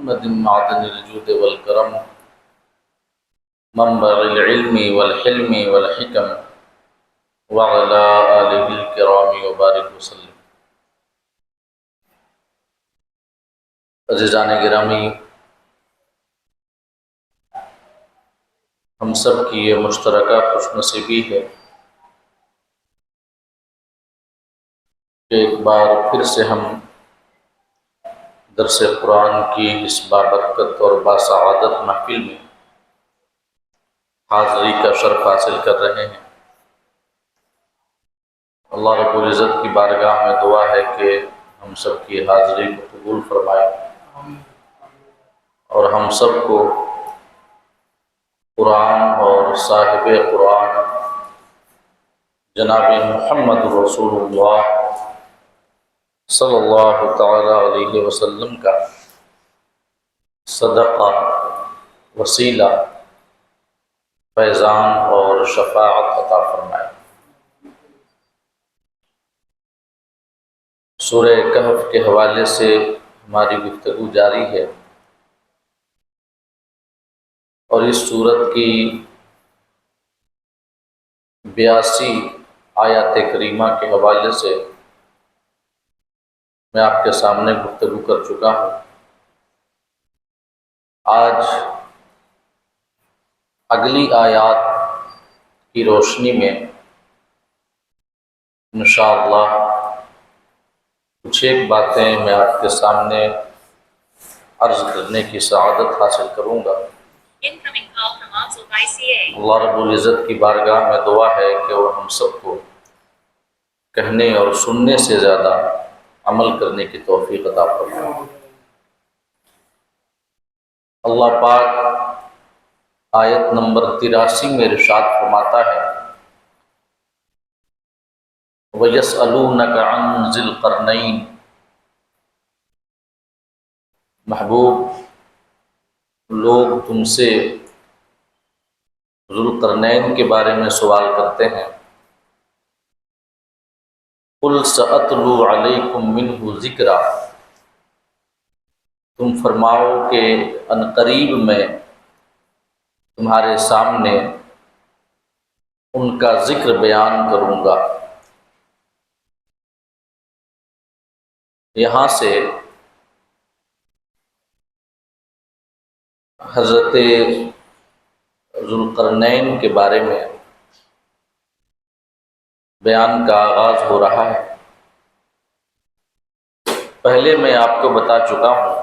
محمد معدن الجود والکرم منبع العلم والحلم والحکم وعلى آلہ الکرام وبارک وسلم۔ عزیزان گرامی، ہم سب کی یہ مشترکہ خوش نصیبی ہے کہ ایک بار پھر سے ہم درس قرآن کی اس بابرکت اور باسعادت محفل میں حاضری کا شرف حاصل کر رہے ہیں۔ اللہ رب العزت کی بارگاہ میں دعا ہے کہ ہم سب کی حاضری کو قبول فرمائے اور ہم سب کو قرآن اور صاحب قرآن جناب محمد رسول اللہ صلی اللہ تعالی علیہ وسلم کا صدقہ، وسیلہ، فیضان اور شفاعت عطا فرمائے۔ سورہ کہف کے حوالے سے ہماری گفتگو جاری ہے اور اس سورت کی 82 آیات کریمہ کے حوالے سے میں آپ کے سامنے گفتگو کر چکا ہوں۔ آج اگلی آیات کی روشنی میں انشاءاللہ کچھ ایک باتیں میں آپ کے سامنے عرض کرنے کی سعادت حاصل کروں گا۔ اللہ رب العزت کی بارگاہ میں دعا ہے کہ وہ ہم سب کو کہنے اور سننے سے زیادہ عمل کرنے کی توفیق عطا فرمائے۔ اللہ پاک آیت نمبر 83 میں ارشاد فرماتا ہے وَيَسْأَلُونَكَ عَنْ ذِي الْقَرْنَيْنِ، محبوب لوگ تم سے ذوالقرنین کے بارے میں سوال کرتے ہیں۔ قُلْ سَأَتْلُو عَلَيْكُمْ مِنْهُ ذِكْرًا، تم فرماؤ کہ عنقریب میں تمہارے سامنے ان کا ذکر بیان کروں گا۔ یہاں سے حضرت ذوالقرنین کے بارے میں بیان کا آغاز ہو رہا ہے۔ پہلے میں آپ کو بتا چکا ہوں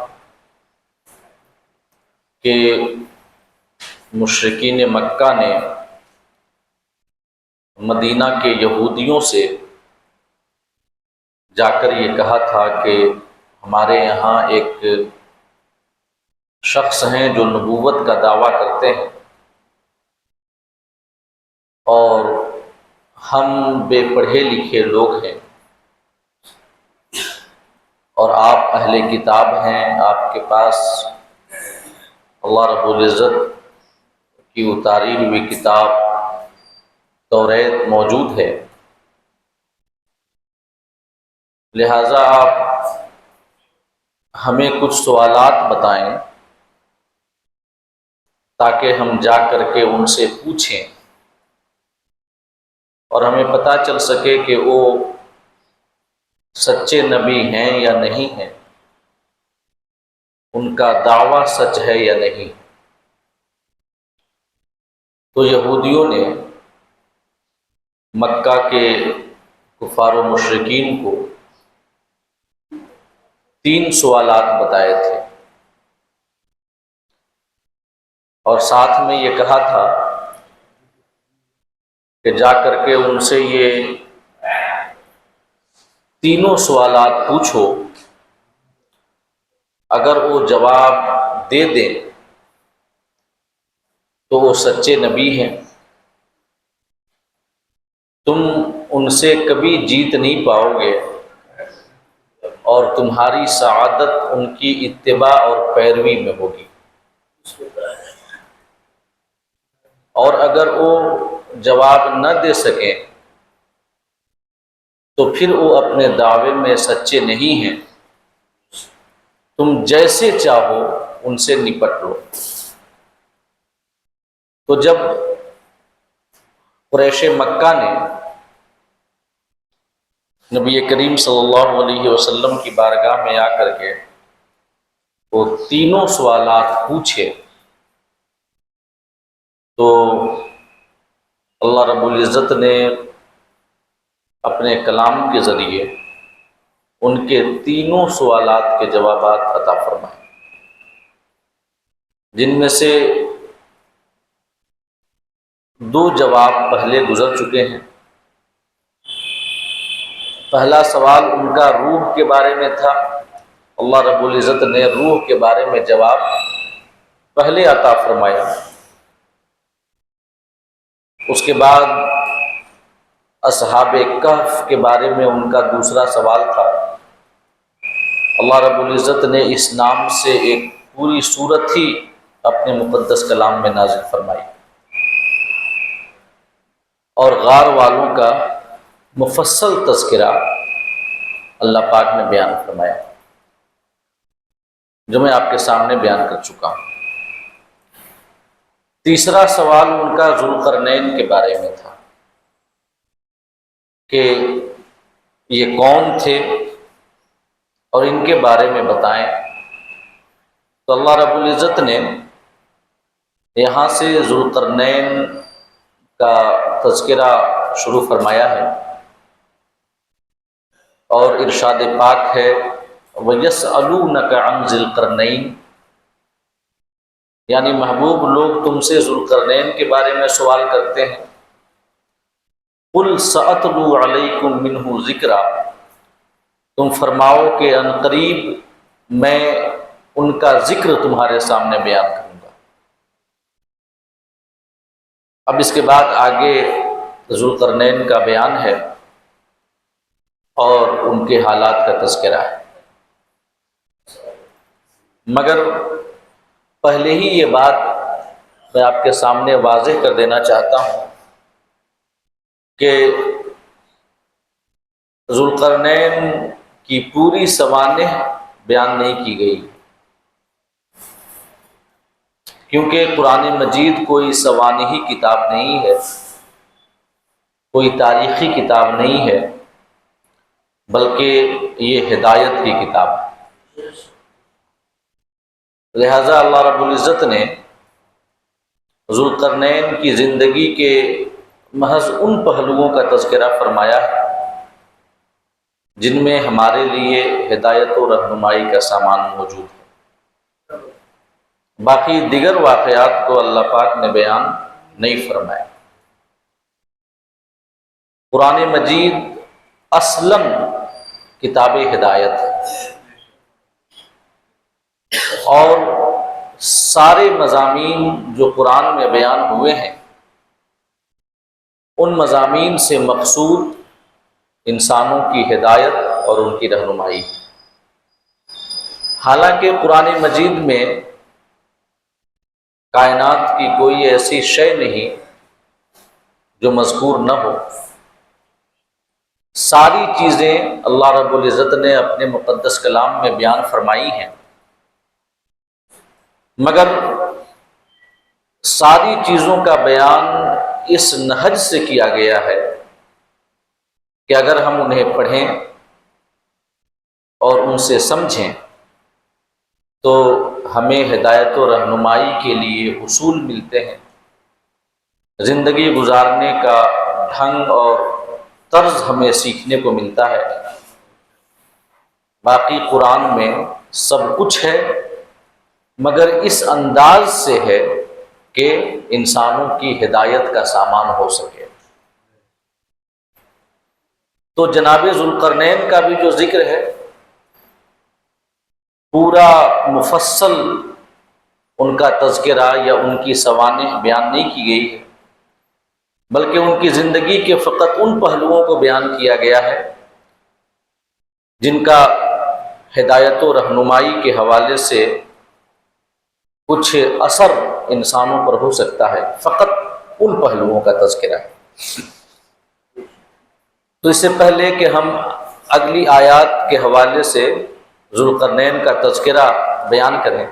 کہ مشرکین مکہ نے مدینہ کے یہودیوں سے جا کر یہ کہا تھا کہ ہمارے یہاں ایک شخص ہیں جو نبوت کا دعویٰ کرتے ہیں اور ہم بے پڑھے لکھے لوگ ہیں اور آپ اہل کتاب ہیں، آپ کے پاس اللہ رب العزت کی اتاری ہوئی کتاب توریت موجود ہے، لہٰذا آپ ہمیں کچھ سوالات بتائیں تاکہ ہم جا کر کے ان سے پوچھیں اور ہمیں پتہ چل سکے کہ وہ سچے نبی ہیں یا نہیں ہیں، ان کا دعویٰ سچ ہے یا نہیں۔ تو یہودیوں نے مکہ کے کفار و مشرکین کو 3 سوالات بتائے تھے اور ساتھ میں یہ کہا تھا کہ جا کر کے ان سے یہ تینوں سوالات پوچھو، اگر وہ جواب دے دیں تو وہ سچے نبی ہیں، تم ان سے کبھی جیت نہیں پاؤ گے اور تمہاری سعادت ان کی اتباع اور پیروی میں ہوگی، اور اگر وہ جواب نہ دے سکیں تو پھر وہ اپنے دعوے میں سچے نہیں ہیں تم جیسے چاہو ان سے نپٹ لو۔ تو جب قریش مکہ نے نبی کریم صلی اللہ علیہ وسلم کی بارگاہ میں آ کر کے وہ تینوں سوالات پوچھے، تو اللہ رب العزت نے اپنے کلام کے ذریعے ان کے تینوں سوالات کے جوابات عطا فرمائے، جن میں سے دو جواب پہلے گزر چکے ہیں۔ پہلا سوال ان کا روح کے بارے میں تھا، اللہ رب العزت نے روح کے بارے میں جواب پہلے عطا فرمایا۔ اس کے بعد اصحاب کہف کے بارے میں ان کا دوسرا سوال تھا، اللہ رب العزت نے اس نام سے ایک پوری سورت ہی اپنے مقدس کلام میں نازل فرمائی، اور غار والوں کا مفصل تذکرہ اللہ پاک نے بیان فرمایا، جو میں آپ کے سامنے بیان کر چکا ہوں۔ تیسرا سوال ان کا ذوالقرنین کے بارے میں تھا کہ یہ کون تھے اور ان کے بارے میں بتائیں۔ تو اللہ رب العزت نے یہاں سے ذوالقرنین کا تذکرہ شروع فرمایا ہے، اور ارشاد پاک ہے وَيَسْأَلُونَكَ عَنْ ذِي الْقَرْنَيْنِ، یعنی محبوب لوگ تم سے ذوالقرنین کے بارے میں سوال کرتے ہیں، قُلْ سَأَتْلُو عَلَيْكُمْ مِنْهُ ذِكْرًا، تم فرماؤ کہ ان قریب میں ان کا ذکر تمہارے سامنے بیان کروں گا۔ اب اس کے بعد آگے ذوالقرنین کا بیان ہے اور ان کے حالات کا تذکرہ ہے، مگر پہلے ہی یہ بات میں آپ کے سامنے واضح کر دینا چاہتا ہوں کہ ذوالقرنین کی پوری سوانح بیان نہیں کی گئی، کیونکہ قرآن مجید کوئی سوانحی کتاب نہیں ہے، کوئی تاریخی کتاب نہیں ہے، بلکہ یہ ہدایت کی کتاب ہے۔ لہذا اللہ رب العزت نے ذوالقرنین کی زندگی کے محض ان پہلوؤں کا تذکرہ فرمایا ہے جن میں ہمارے لیے ہدایت و رہنمائی کا سامان موجود ہے، باقی دیگر واقعات کو اللہ پاک نے بیان نہیں فرمایا۔ قرآن مجید اصلاً کتاب ہدایت ہے، اور سارے مضامین جو قرآن میں بیان ہوئے ہیں ان مضامین سے مقصود انسانوں کی ہدایت اور ان کی رہنمائی۔ حالانکہ قرآن مجید میں کائنات کی کوئی ایسی شے نہیں جو مذکور نہ ہو، ساری چیزیں اللہ رب العزت نے اپنے مقدس کلام میں بیان فرمائی ہیں، مگر ساری چیزوں کا بیان اس نہج سے کیا گیا ہے کہ اگر ہم انہیں پڑھیں اور ان سے سمجھیں تو ہمیں ہدایت و رہنمائی کے لیے اصول ملتے ہیں، زندگی گزارنے کا ڈھنگ اور طرز ہمیں سیکھنے کو ملتا ہے۔ باقی قرآن میں سب کچھ ہے، مگر اس انداز سے ہے کہ انسانوں کی ہدایت کا سامان ہو سکے۔ تو جناب ذوالقرنین کا بھی جو ذکر ہے پورا مفصل ان کا تذکرہ یا ان کی سوانح بیان نہیں کی گئی ہے، بلکہ ان کی زندگی کے فقط ان پہلوؤں کو بیان کیا گیا ہے جن کا ہدایت و رہنمائی کے حوالے سے کچھ اثر انسانوں پر ہو سکتا ہے، فقط ان پہلوؤں کا تذکرہ ہے۔ تو اس سے پہلے کہ ہم اگلی آیات کے حوالے سے ذوالقرنین کا تذکرہ بیان کریں،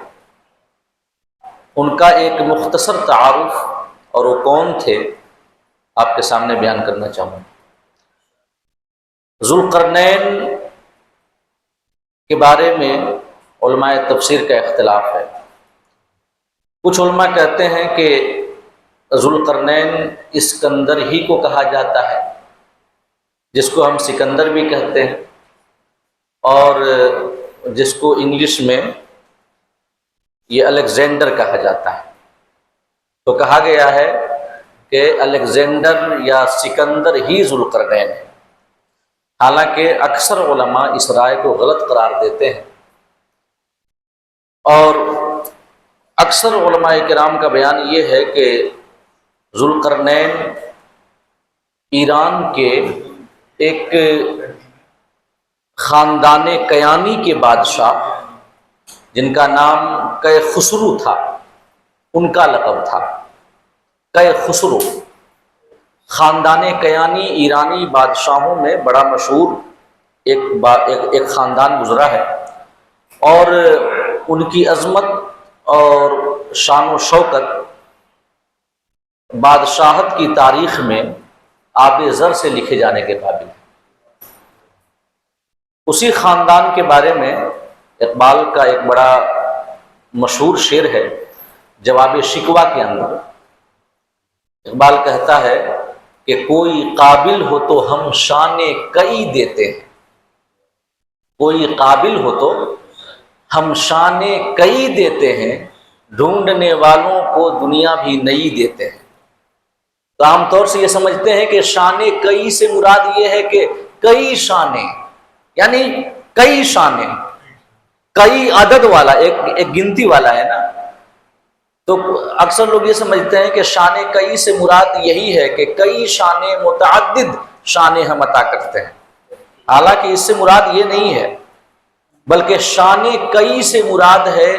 ان کا ایک مختصر تعارف اور وہ کون تھے آپ کے سامنے بیان کرنا چاہوں گا۔ ذوالقرنین کے بارے میں علماء تفسیر کا اختلاف ہے۔ کچھ علماء کہتے ہیں کہ ذوالقرنین اسکندر ہی کو کہا جاتا ہے، جس کو ہم سکندر بھی کہتے ہیں، اور جس کو انگلش میں یہ الیگزینڈر کہا جاتا ہے۔ تو کہا گیا ہے کہ الیگزینڈر یا سکندر ہی ذوالقرنین ہے، حالانکہ اکثر علماء اس رائے کو غلط قرار دیتے ہیں، اور اکثر علماء کرام کا بیان یہ ہے کہ ذوالقرنین ایران کے ایک خاندان کیانی کے بادشاہ جن کا نام کئے خسرو تھا، ان کا لقب تھا کئے خسرو۔ خاندان کیانی ایرانی بادشاہوں میں بڑا مشہور ایک خاندان گزرا ہے، اور ان کی عظمت اور شان و شوکت بادشاہت کی تاریخ میں آب زر سے لکھے جانے کے قابل ہے۔ اسی خاندان کے بارے میں اقبال کا ایک بڑا مشہور شعر ہے، جواب شکوہ کے اندر اقبال کہتا ہے کہ کوئی قابل ہو تو ہم شان کئی دیتے ہیں، کوئی قابل ہو تو ہم شان کئی دیتے ہیں، ڈھونڈنے والوں کو دنیا بھی نئی دیتے ہیں۔ تو عام طور سے یہ سمجھتے ہیں کہ شان کئی سے مراد یہ ہے کہ کئی شانیں، یعنی کئی شانیں، کئی عدد والا، ایک گنتی والا ہے نا۔ تو اکثر لوگ یہ سمجھتے ہیں کہ شان کئی سے مراد یہی ہے کہ کئی شانیں، متعدد شانیں ہم عطا کرتے ہیں، حالانکہ اس سے مراد یہ نہیں ہے، بلکہ شان کئی سے مراد ہے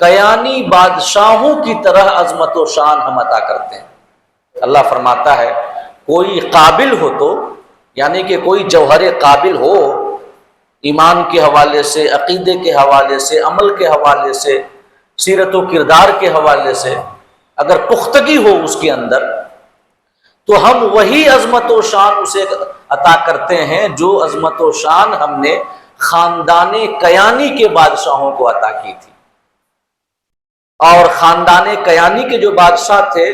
کیانی بادشاہوں کی طرح عظمت و شان ہم عطا کرتے ہیں۔ اللہ فرماتا ہے کوئی قابل ہو تو، یعنی کہ کوئی جوہر قابل ہو، ایمان کے حوالے سے، عقیدے کے حوالے سے، عمل کے حوالے سے، سیرت و کردار کے حوالے سے اگر پختگی ہو اس کے اندر، تو ہم وہی عظمت و شان اسے عطا کرتے ہیں جو عظمت و شان ہم نے خاندان کیانی کے بادشاہوں کو عطا کی تھی۔ اور خاندان کیانی کے جو بادشاہ تھے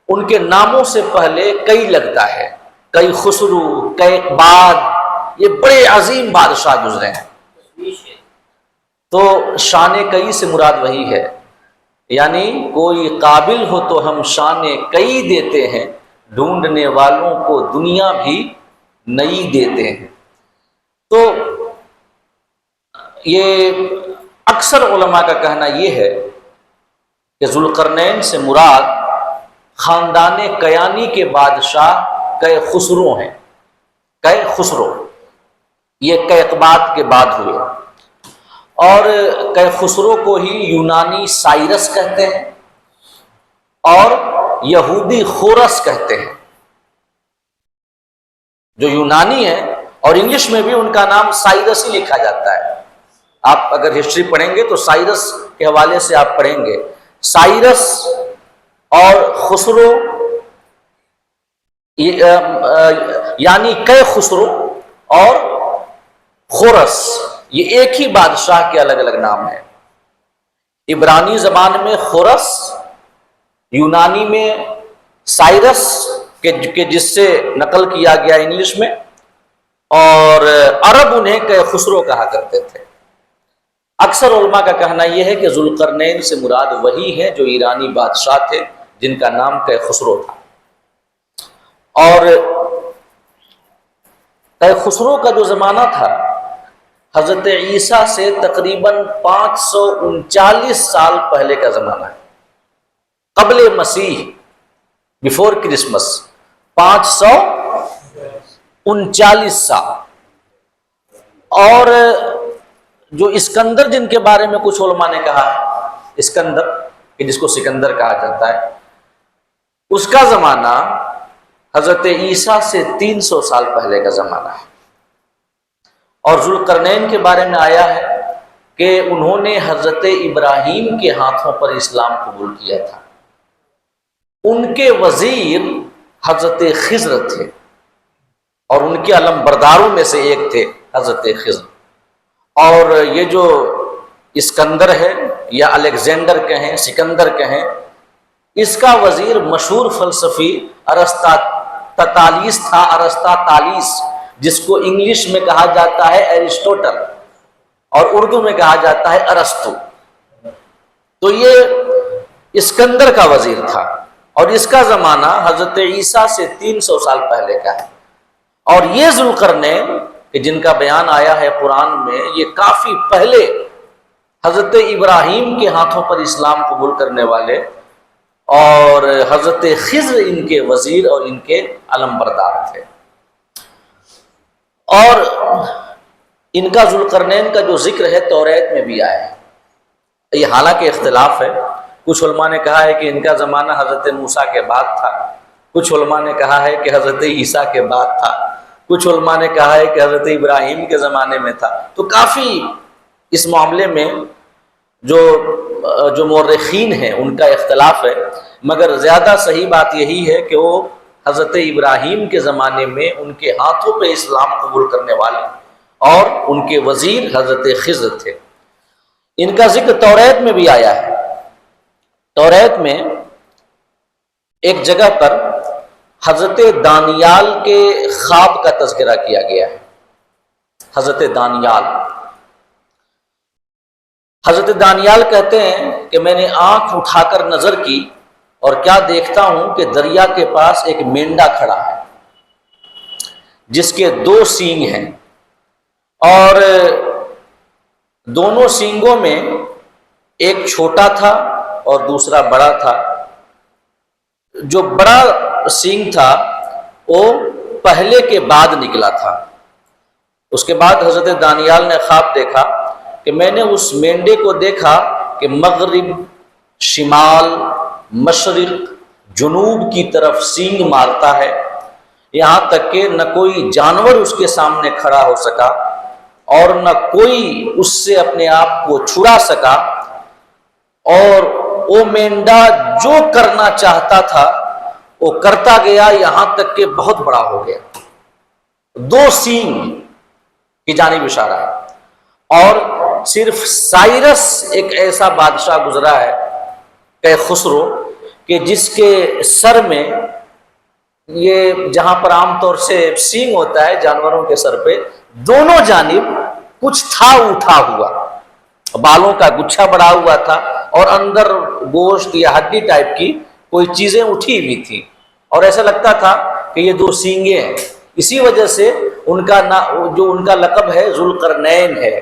ان کے ناموں سے پہلے کئی لگتا ہے، کئی خسرو، کئی اقباد، یہ بڑے عظیم بادشاہ گزرے ہیں۔ تو شان کئی سے مراد وہی ہے، یعنی کوئی قابل ہو تو ہم شان کئی دیتے ہیں، ڈھونڈنے والوں کو دنیا بھی نئی دیتے ہیں۔ تو یہ اکثر علماء کا کہنا یہ ہے کہ ذوالقرنین سے مراد خاندان کیانی کے بادشاہ کئے خسرو ہیں۔ کئے خسرو یہ کئے اقباد کے بعد ہوئے، اور کئے خسرو کو ہی یونانی سائرس کہتے ہیں اور یہودی خورس کہتے ہیں، جو یونانی ہے، اور انگلش میں بھی ان کا نام سائرس ہی لکھا جاتا ہے۔ آپ اگر ہسٹری پڑھیں گے تو سائرس کے حوالے سے آپ پڑھیں گے، سائرس اور خسرو یعنی کئے خسرو اور خورس، یہ ایک ہی بادشاہ کے الگ الگ نام ہیں۔ عبرانی زبان میں خورس، یونانی میں سائرس کہ جس سے نقل کیا گیا انگلش میں، اور عرب انہیں کئے خسرو کہا کرتے تھے۔ اکثر علماء کا کہنا یہ ہے کہ ذوالقرنین سے مراد وہی ہیں جو ایرانی بادشاہ تھے جن کا نام کئے خسرو تھا۔ اور کئے خسرو کا جو زمانہ تھا حضرت عیسیٰ سے تقریباً 539 سال پہلے کا زمانہ ہے، قبل مسیح، بیفور کرسمس، 539 سال۔ اور جو اسکندر جن کے بارے میں کچھ علماء نے کہا ہے، اسکندر کہ جس کو سکندر کہا جاتا ہے، اس کا زمانہ حضرت عیسیٰ سے 300 سال پہلے کا زمانہ ہے۔ اور ذوالقرنین کے بارے میں آیا ہے کہ انہوں نے حضرت ابراہیم کے ہاتھوں پر اسلام قبول کیا تھا۔ ان کے وزیر حضرت خضر تھے اور ان کے علم برداروں میں سے ایک تھے حضرت خضر۔ اور یہ جو اسکندر ہے یا الیگزینڈر کہیں، سکندر کہیں، اس کا وزیر مشہور فلسفی ارسطاطالیس تھا، ارسطاطالیس، جس کو انگلش میں کہا جاتا ہے ایرسٹوٹل اور اردو میں کہا جاتا ہے ارسطو۔ تو یہ اسکندر کا وزیر تھا اور اس کا زمانہ حضرت عیسیٰ سے 300 سال پہلے کا ہے۔ اور یہ ذوالقرنین کہ جن کا بیان آیا ہے قرآن میں، یہ کافی پہلے حضرت ابراہیم کے ہاتھوں پر اسلام قبول کرنے والے اور حضرت خضر ان کے وزیر اور ان کے علم بردار تھے۔ اور ان کا ذوالقرنین کا جو ذکر ہے توریت میں بھی آیا ہے۔ یہ حالانکہ اختلاف ہے، کچھ علماء نے کہا ہے کہ ان کا زمانہ حضرت موسیٰ کے بعد تھا، کچھ علماء نے کہا ہے کہ حضرت عیسیٰ کے بعد تھا، کچھ علماء نے کہا ہے کہ حضرت ابراہیم کے زمانے میں تھا۔ تو کافی اس معاملے میں جو مورخین ہیں ان کا اختلاف ہے، مگر زیادہ صحیح بات یہی ہے کہ وہ حضرت ابراہیم کے زمانے میں ان کے ہاتھوں پہ اسلام قبول کرنے والے اور ان کے وزیر حضرت خضر تھے۔ ان کا ذکر توریت میں بھی آیا ہے۔ توریت میں ایک جگہ پر حضرت دانیال کے خواب کا تذکرہ کیا گیا ہے۔ حضرت دانیال کہتے ہیں کہ میں نے آنکھ اٹھا کر نظر کی اور کیا دیکھتا ہوں کہ دریا کے پاس ایک مینڈا کھڑا ہے جس کے 2 سینگ ہیں، اور دونوں سینگوں میں ایک چھوٹا تھا اور دوسرا بڑا تھا۔ جو بڑا سینگ تھا وہ پہلے کے بعد نکلا تھا۔ اس کے بعد حضرت دانیال نے خواب دیکھا کہ میں نے اس مینڈے کو دیکھا کہ مغرب، شمال، مشرق، جنوب کی طرف سینگ مارتا ہے، یہاں تک کہ نہ کوئی جانور اس کے سامنے کھڑا ہو سکا اور نہ کوئی اس سے اپنے آپ کو چھڑا سکا، اور وہ مینڈا جو کرنا چاہتا تھا وہ کرتا گیا، یہاں تک کہ بہت بڑا ہو گیا۔ 2 سینگ کی جانب اشارہ ہے۔ اور صرف سائرس ایک ایسا بادشاہ گزرا ہے کہ خسرو، کہ جس کے سر میں یہ جہاں پر عام طور سے سینگ ہوتا ہے جانوروں کے سر پہ، دونوں جانب کچھ تھا اٹھا ہوا، بالوں کا گچھا بڑا ہوا تھا اور اندر گوشت یا ہڈی ٹائپ کی کوئی چیزیں اٹھی ہوئی تھی، اور ایسا لگتا تھا کہ یہ 2 سینگیں ہیں۔ اسی وجہ سے ان کا لقب ہے ذوالقرنین ہے۔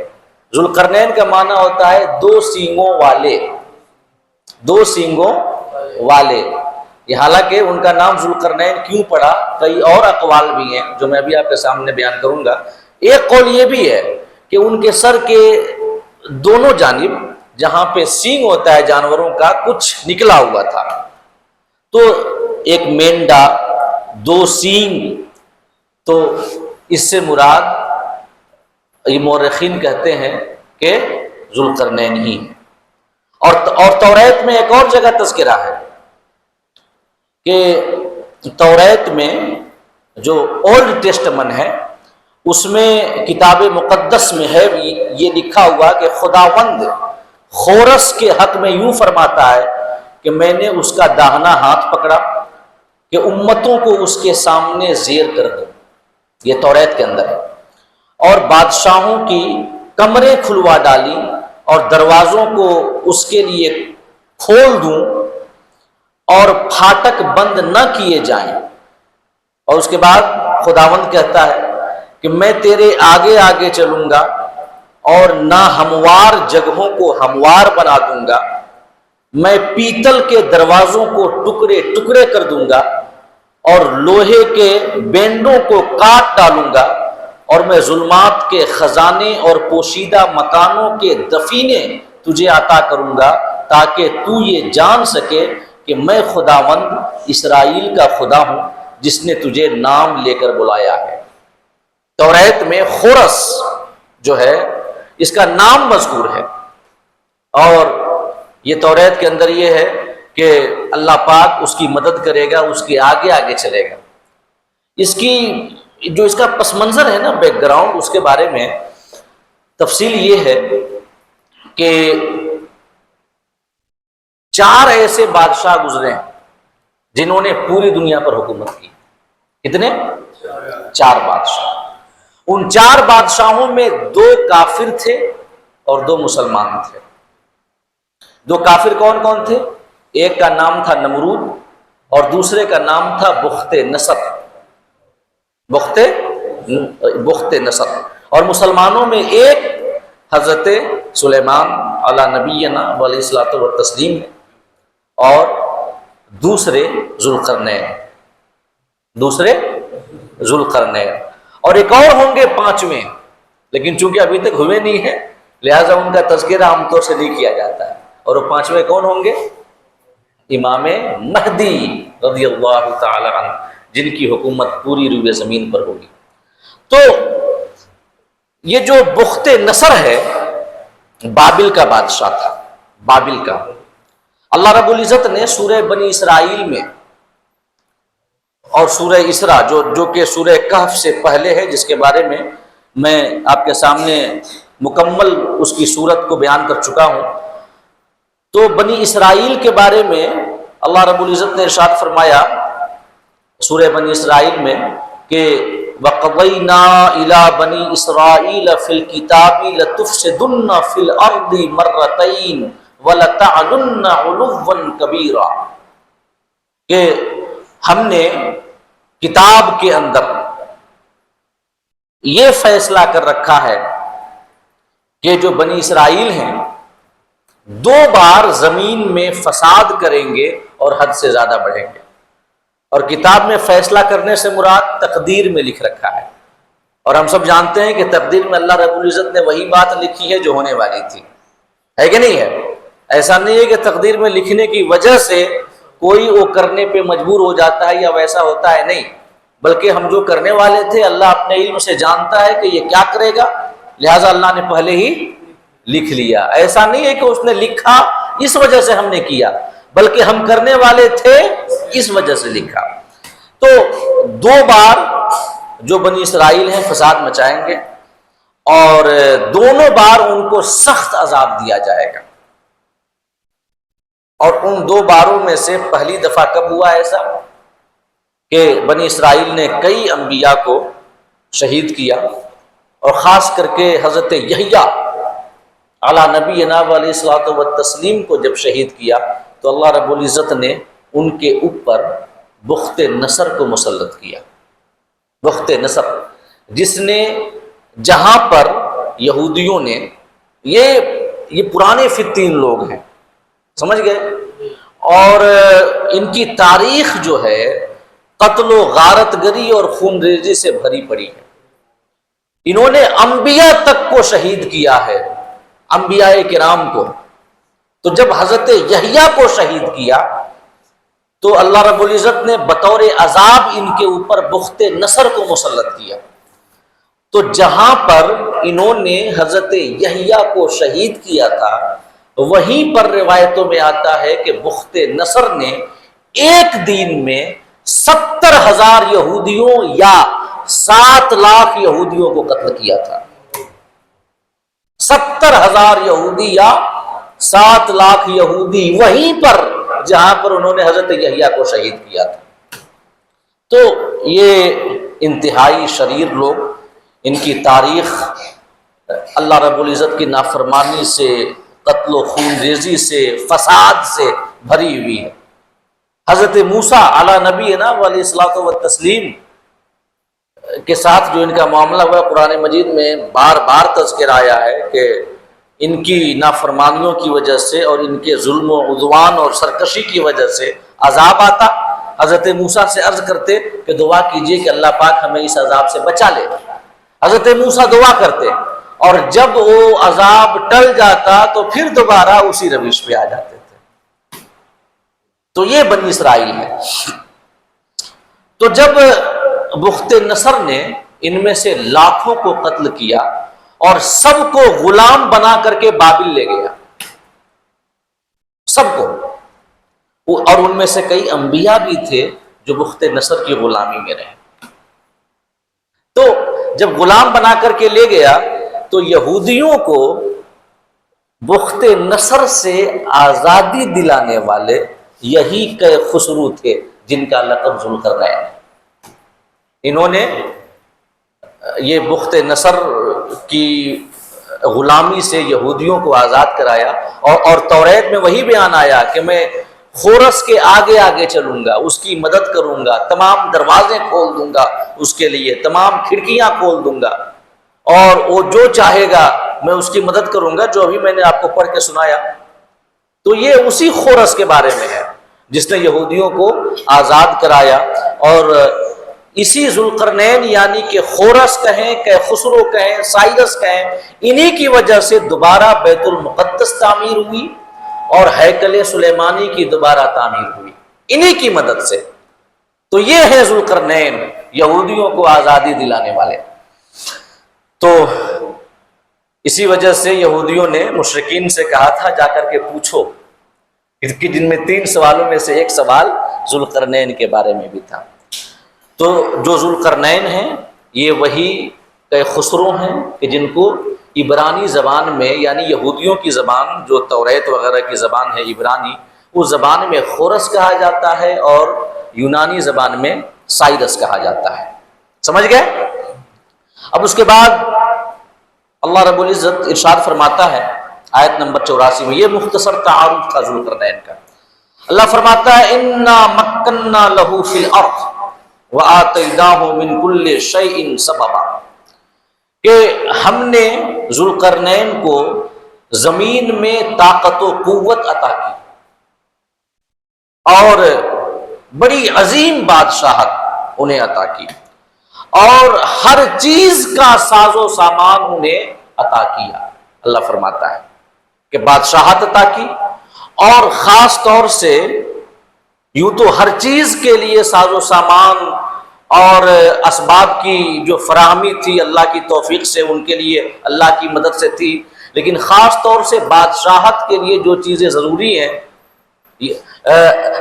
ذوالقرنین کا معنی ہوتا ہے 2 سینگوں والے، 2 سینگوں والے۔ یہ حالانکہ ان کا نام ذوالقرنین کیوں پڑا، کئی اور اقوال بھی ہیں جو میں بھی آپ کے سامنے بیان کروں گا۔ ایک قول یہ بھی ہے کہ ان کے سر کے دونوں جانب جہاں پہ سینگ ہوتا ہے جانوروں کا، کچھ نکلا ہوا تھا۔ تو ایک مینڈا، 2 سینگ، تو اس سے مراد یہ مورخین کہتے ہیں کہ ذوالقرنین ہی ہے۔ اور توریت میں ایک اور جگہ تذکرہ ہے کہ توریت میں جو اولڈ ٹیسٹمن ہے اس میں کتاب مقدس میں ہے یہ لکھا ہوا کہ خداوند خورس کے حق میں یوں فرماتا ہے کہ میں نے اس کا داہنا ہاتھ پکڑا کہ امتوں کو اس کے سامنے زیر کر دوں، یہ توریت کے اندر ہے، اور بادشاہوں کی کمریں کھلوا ڈالی اور دروازوں کو اس کے لیے کھول دوں اور پھاٹک بند نہ کیے جائیں۔ اور اس کے بعد خداوند کہتا ہے کہ میں تیرے آگے آگے چلوں گا اور ناہموار جگہوں کو ہموار بنا دوں گا، میں پیتل کے دروازوں کو ٹکڑے ٹکڑے کر دوں گا اور لوہے کے بینڈوں کو کاٹ ڈالوں گا، اور میں ظلمات کے خزانے اور پوشیدہ مکانوں کے دفینے تجھے عطا کروں گا تاکہ تو یہ جان سکے کہ میں خداوند اسرائیل کا خدا ہوں جس نے تجھے نام لے کر بلایا ہے۔ توریت میں خورس جو ہے اس کا نام مذکور ہے، اور یہ توریت کے اندر یہ ہے کہ اللہ پاک اس کی مدد کرے گا، اس کے آگے آگے چلے گا۔ اس کی جو اس کا پس منظر ہے نا، بیک گراؤنڈ، اس کے بارے میں تفصیل یہ ہے کہ 4 ایسے بادشاہ گزرے ہیں جنہوں نے پوری دنیا پر حکومت کی۔ کتنے؟ 4 بادشاہ۔ ان 4 بادشاہوں میں 2 کافر تھے اور 2 مسلمان تھے۔ 2 کافر کون کون تھے؟ ایک کا نام تھا نمرود اور دوسرے کا نام تھا بخت نصر۔ بخت نصر۔ اور مسلمانوں میں ایک حضرت سلیمان علی نبینا علیہ الصلوۃ والتسلیم ہے، اور دوسرے ذوالقرنین، اور ایک اور ہوں گے 5ویں، لیکن چونکہ ابھی تک ہوئے نہیں ہیں لہذا ان کا تذکرہ عام طور سے نہیں کیا جاتا ہے۔ اور وہ 5ویں کون ہوں گے؟ امام مہدی رضی اللہ تعالی عنہ، جن کی حکومت پوری روئے زمین پر ہوگی۔ تو یہ جو بخت نصر ہے بابل کا بادشاہ تھا، بابل کا۔ اللہ رب العزت نے سورہ بنی اسرائیل میں اور سورہ اسراء جو کہ سورہ کہف سے پہلے ہے، جس کے بارے میں آپ کے سامنے مکمل اس کی صورت کو بیان کر چکا ہوں، تو بنی اسرائیل کے بارے میں اللہ رب العزت نے ارشاد فرمایا سورہ بنی اسرائیل میں کہ وَقَضَيْنَا إِلَىٰ بَنِي إِسْرَائِيلَ فِي الْكِتَابِ لَتُفْسِدُنَّ فِي الْأَرْضِ مَرَّتَيْنِ وَلَتَعْلُنَّ عُلُوًّا كَبِيرًا، کہ ہم نے کتاب کے اندر یہ فیصلہ کر رکھا ہے کہ جو بنی اسرائیل ہیں 2 بار زمین میں فساد کریں گے اور حد سے زیادہ بڑھیں گے۔ اور کتاب میں فیصلہ کرنے سے مراد تقدیر میں لکھ رکھا ہے، اور ہم سب جانتے ہیں کہ تقدیر میں اللہ رب العزت نے وہی بات لکھی ہے جو ہونے والی تھی، ہے کہ نہیں ہے؟ ایسا نہیں ہے کہ تقدیر میں لکھنے کی وجہ سے کوئی وہ کرنے پہ مجبور ہو جاتا ہے یا ویسا ہوتا ہے، نہیں، بلکہ ہم جو کرنے والے تھے اللہ اپنے علم سے جانتا ہے کہ یہ کیا کرے گا، لہٰذا اللہ نے پہلے ہی لکھ لیا۔ ایسا نہیں ہے کہ اس نے لکھا اس وجہ سے ہم نے کیا، بلکہ ہم کرنے والے تھے اس وجہ سے لکھا۔ تو 2 بار جو بنی اسرائیل ہیں فساد مچائیں گے، اور دونوں بار ان کو سخت عذاب دیا جائے گا۔ اور ان 2 باروں میں سے پہلی دفعہ کب ہوا ایسا کہ بنی اسرائیل نے کئی انبیاء کو شہید کیا، اور خاص کر کے حضرت یحییٰ علی نبینا علیہ الصلوۃ والتسلیم کو جب شہید کیا تو اللہ رب العزت نے ان کے اوپر بخت نصر کو مسلط کیا۔ بخت نصر، جس نے جہاں پر یہودیوں نے یہ پرانے فتین لوگ ہیں، سمجھ گئے، اور ان کی تاریخ جو ہے قتل و غارت گری اور خون ریزی سے بھری پڑی ہے۔ انہوں نے انبیاء تک کو شہید کیا ہے، انبیاء کرام کو۔ تو جب حضرت یحییٰ کو شہید کیا تو اللہ رب العزت نے بطور عذاب ان کے اوپر بخت نصر کو مسلط کیا۔ تو جہاں پر انہوں نے حضرت یحییٰ کو شہید کیا تھا وہیں پر روایتوں میں آتا ہے کہ بخت نصر نے ایک دن میں 70,000 یہودیوں یا 7 لاکھ یہودیوں کو قتل کیا تھا۔ 70,000 یہودی یا 7 لاکھ یہودی وہیں پر جہاں پر انہوں نے حضرت یحییٰ کو شہید کیا تھا۔ تو یہ انتہائی شریر لوگ، ان کی تاریخ اللہ رب العزت کی نافرمانی سے، قتل و خون ریزی سے، فساد سے بھری ہوئی ہے۔ حضرت موسیٰ علی نبینا علیہ الصلوۃ والتسلیم کے ساتھ جو ان کا معاملہ ہوا، قرآن مجید میں بار بار تذکر آیا ہے کہ ان کی نافرمانیوں کی وجہ سے اور ان کے ظلم و عدوان اور سرکشی کی وجہ سے عذاب آتا۔ حضرت موسیٰ سے عرض کرتے کہ دعا کیجئے کہ اللہ پاک ہمیں اس عذاب سے بچا لے۔ حضرت موسیٰ دعا کرتے، اور جب وہ عذاب ٹل جاتا تو پھر دوبارہ اسی روش پہ آ جاتے تھے۔ تو یہ بنی اسرائیل ہے۔ تو جب بخت نصر نے ان میں سے لاکھوں کو قتل کیا اور سب کو غلام بنا کر کے بابل لے گیا، سب کو، اور ان میں سے کئی انبیاء بھی تھے جو بخت نصر کی غلامی میں رہے۔ تو جب غلام بنا کر کے لے گیا تو یہودیوں کو بخت نصر سے آزادی دلانے والے یہی کہ خسرو تھے جن کا لقب ذوالقرنین۔ انہوں نے یہ بخت نصر کی غلامی سے یہودیوں کو آزاد کرایا، اور توریت میں وہی بیان آیا کہ میں خورس کے آگے آگے چلوں گا، اس کی مدد کروں گا، تمام دروازے کھول دوں گا اس کے لیے، تمام کھڑکیاں کھول دوں گا، اور وہ جو چاہے گا میں اس کی مدد کروں گا، جو ابھی میں نے آپ کو پڑھ کے سنایا۔ تو یہ اسی خورس کے بارے میں ہے جس نے یہودیوں کو آزاد کرایا، اور اسی ذوالقرنین یعنی کہ خورس کہیں کہ خسرو کہیں سائرس کہیں، انہی کی وجہ سے دوبارہ بیت المقدس تعمیر ہوئی اور ہیکل سلیمانی کی دوبارہ تعمیر ہوئی، انہی کی مدد سے۔ تو یہ ہے ذوالقرنین، یہودیوں کو آزادی دلانے والے۔ تو اسی وجہ سے یہودیوں نے مشرکین سے کہا تھا جا کر کے پوچھو، جن میں 3 سوالوں میں سے ایک سوال ذوالقرنین کے بارے میں بھی تھا۔ تو جو ذوالقرنین ہیں یہ وہی کہ خسرو ہیں کہ جن کو عبرانی زبان میں، یعنی یہودیوں کی زبان جو توریت وغیرہ کی زبان ہے عبرانی، اس زبان میں خورس کہا جاتا ہے اور یونانی زبان میں سائرس کہا جاتا ہے۔ سمجھ گئے؟ اب اس کے بعد اللہ رب العزت ارشاد فرماتا ہے آیت نمبر 84 میں، یہ مختصر تعارف تھا ذوالقرنین کا۔ اللہ فرماتا ہے انا مکننا لہ فی الارض وآتیناہ من کل شیء سببا، کہ ہم نے ذوالقرنین کو زمین میں طاقت و قوت عطا کی اور بڑی عظیم بادشاہت انہیں عطا کی، اور ہر چیز کا ساز و سامان انہیں عطا کیا۔ اللہ فرماتا ہے کہ بادشاہت عطا کی، اور خاص طور سے یوں تو ہر چیز کے لیے ساز و سامان اور اسباب کی جو فراہمی تھی اللہ کی توفیق سے ان کے لیے اللہ کی مدد سے تھی، لیکن خاص طور سے بادشاہت کے لیے جو چیزیں ضروری ہیں،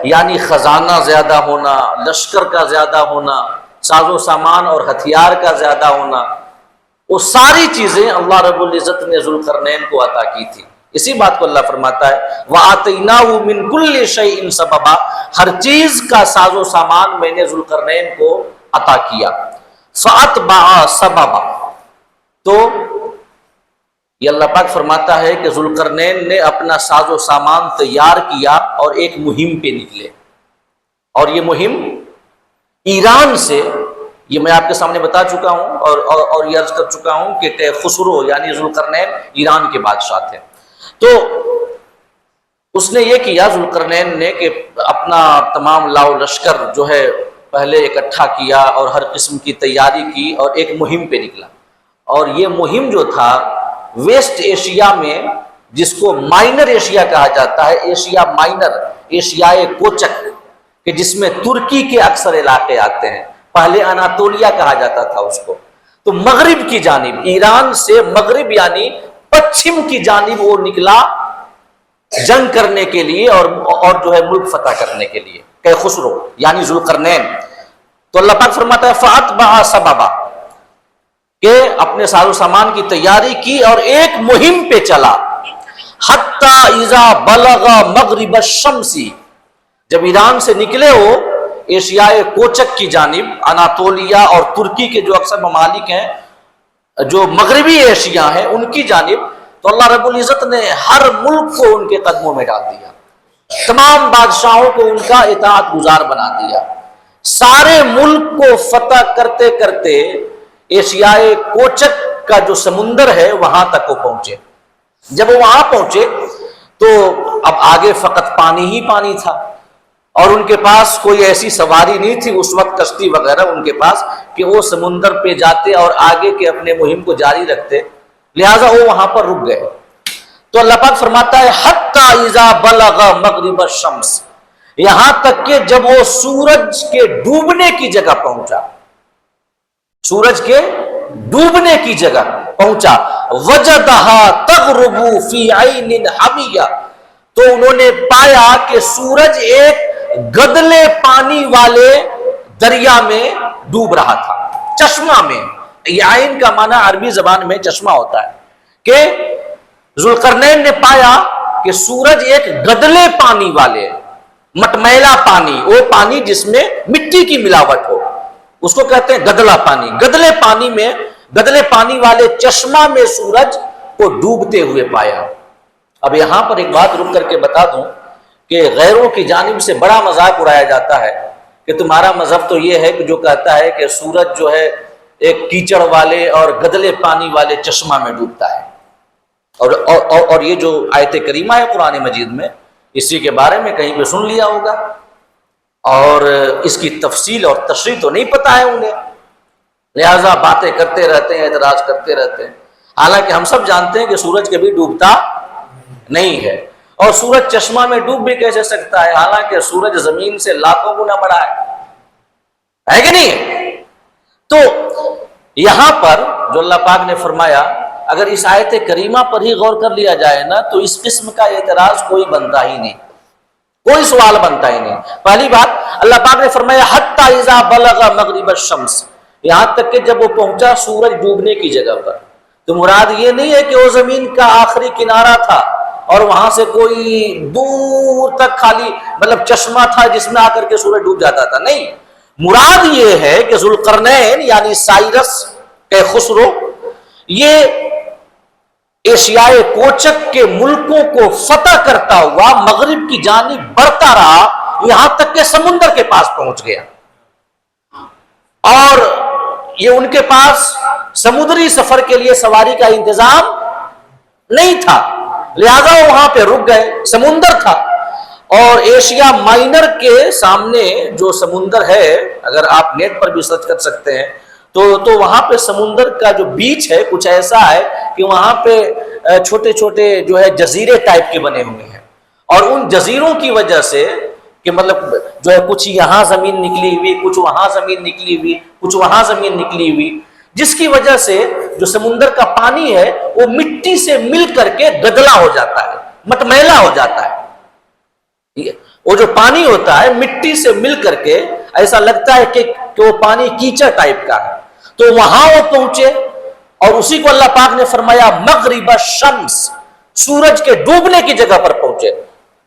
یعنی خزانہ زیادہ ہونا، لشکر کا زیادہ ہونا، ساز و سامان اور ہتھیار کا زیادہ ہونا، وہ ساری چیزیں اللہ رب العزت نے ذوالقرنین کو عطا کی تھی۔ اسی بات کو اللہ فرماتا ہے وَآتَيْنَاهُ مِن كُلِّ شَيْءٍ سَبَبًا، ہر چیز کا ساز و سامان میں نے ذوالقرنین کو عطا کیا۔ فَأَتْبَعَ سَبَبًا، تو یہ اللہ پاک فرماتا ہے کہ ذوالقرنین نے اپنا ساز و سامان تیار کیا اور ایک مہم پہ نکلے، اور یہ مہم ایران سے، یہ میں آپ کے سامنے بتا چکا ہوں اور یہ عرض کر چکا ہوں کہ خسرو یعنی ذوالقرنین ایران کے بادشاہ تھے۔ تو اس نے یہ کیا ذوالقرنین نے کہ اپنا تمام لاؤ لشکر جو ہے پہلے اکٹھا کیا اور ہر قسم کی تیاری کی اور ایک مہم پہ نکلا، اور یہ مہم جو تھا ویسٹ ایشیا میں، جس کو مائنر ایشیا کہا جاتا ہے، ایشیا مائنر، ایشیائے کوچک، کہ جس میں ترکی کے اکثر علاقے آتے ہیں، پہلے اناطولیہ کہا جاتا تھا اس کو، تو مغرب کی جانب، ایران سے مغرب یعنی پچھم کی جانب وہ نکلا جنگ کرنے کے لیے اور جو ہے ملک فتح کرنے کے لیے، کہ خسرو یعنی ذوالقرنین۔ تو اللہ پاک فرماتا ہے فَأَتْبَعَ سَبَبًا، کہ اپنے ساز و سامان کی تیاری کی اور ایک مہم پہ چلا، حَتَّى إِذَا بَلَغَ مَغْرِبَ الشَّمْسِ، جب ایران سے نکلے ہو ایشیائے کوچک کی جانب، اناطولیہ اور ترکی کے جو اکثر ممالک ہیں جو مغربی ایشیا ہیں ان کی جانب، تو اللہ رب العزت نے ہر ملک کو ان کے قدموں میں ڈال دیا، تمام بادشاہوں کو ان کا اطاعت گزار بنا دیا، سارے ملک کو فتح کرتے کرتے ایشیائے کوچک کا جو سمندر ہے وہاں تک وہ پہنچے۔ جب وہ وہاں پہنچے تو اب آگے فقط پانی ہی پانی تھا، اور ان کے پاس کوئی ایسی سواری نہیں تھی اس وقت، کشتی وغیرہ ان کے پاس، کہ وہ سمندر پہ جاتے اور آگے کے اپنے مہم کو جاری رکھتے، لہٰذا وہ وہاں پر رک گئے۔ تو اللہ پاک فرماتا ہے حَتَّى إِذَا بَلَغَ مَغْرِبَ الشَّمْسِ، یہاں تک کہ جب وہ سورج کے ڈوبنے کی جگہ پہنچا، سورج کے ڈوبنے کی جگہ، پہنچا وجدہا تغرب فی عین حمیہ، تو انہوں نے پایا کہ سورج ایک گدلے پانی والے دریا میں ڈوب رہا تھا، چشمہ میں. یہ عین کا معنی عربی زبان میں چشمہ ہوتا ہے. کہ ذوالقرنین نے پایا کہ سورج ایک گدلے پانی والے، مٹمیلا پانی، وہ پانی جس میں مٹی کی ملاوٹ ہو، اس کو کہتے ہیں گدلا پانی. گدلے پانی میں، گدلے پانی والے چشمہ میں سورج کو ڈوبتے ہوئے پایا. اب یہاں پر ایک بات رک کر کے بتا دوں کہ غیروں کی جانب سے بڑا مذاق اڑایا جاتا ہے کہ تمہارا مذہب تو یہ ہے کہ جو کہتا ہے کہ سورج جو ہے ایک کیچڑ والے اور گدلے پانی والے چشمہ میں ڈوبتا ہے. اور یہ جو آیت کریمہ ہے قرآن مجید میں، اسی کے بارے میں کہیں پہ سن لیا ہوگا اور اس کی تفصیل اور تشریح تو نہیں پتہ ہے انہیں، لہٰذا باتیں کرتے رہتے ہیں، اعتراض کرتے رہتے ہیں. حالانکہ ہم سب جانتے ہیں کہ سورج کبھی ڈوبتا نہیں ہے، اور سورج چشمہ میں ڈوب بھی کیسے سکتا ہے، حالانکہ سورج زمین سے لاکھوں گنا بڑا ہے کہ نہیں؟ تو یہاں پر جو اللہ پاک نے فرمایا، اگر اس آیت کریمہ پر ہی غور کر لیا جائے نا تو اس قسم کا اعتراض کوئی بنتا ہی نہیں، کوئی سوال بنتا ہی نہیں. پہلی بات اللہ پاک نے فرمایا حتی اذا بلغ مغرب الشمس، یہاں تک کہ جب وہ پہنچا سورج ڈوبنے کی جگہ پر. تو مراد یہ نہیں ہے کہ وہ زمین کا آخری کنارہ تھا اور وہاں سے کوئی دور تک خالی مطلب چشمہ تھا جس میں آ کر کے سورج ڈوب جاتا تھا، نہیں. مراد یہ ہے کہ ذوالقرنین یعنی سائرس کے خسرو، یہ ایشیائے کوچک کے ملکوں کو فتح کرتا ہوا مغرب کی جانب بڑھتا رہا، یہاں تک کہ سمندر کے پاس پہنچ گیا. اور یہ ان کے پاس سمندری سفر کے لیے سواری کا انتظام نہیں تھا، لہذا وہ وہاں پہ رک گئے. سمندر تھا، اور ایشیا مائنر کے سامنے جو سمندر ہے، اگر آپ نیٹ پر بھی سرچ کر سکتے ہیں تو وہاں پہ سمندر کا جو بیچ ہے کچھ ایسا ہے کہ وہاں پہ چھوٹے چھوٹے جو ہے جزیرے ٹائپ کے بنے ہوئے ہیں، اور ان جزیروں کی وجہ سے کہ مطلب جو ہے کچھ یہاں زمین نکلی ہوئی، کچھ وہاں زمین نکلی ہوئی، کچھ وہاں زمین نکلی ہوئی، جس کی وجہ سے جو سمندر کا پانی ہے وہ مٹی سے مل کر کے گدلا ہو جاتا ہے، مٹمیلا ہو جاتا ہے. وہ جو پانی ہوتا ہے مٹی سے مل کر کے ایسا لگتا ہے کہ وہ پانی کیچڑ ٹائپ کا ہے. تو وہاں وہ پہنچے، اور اسی کو اللہ پاک نے فرمایا مغرب الشمس، سورج کے ڈوبنے کی جگہ پر پہنچے.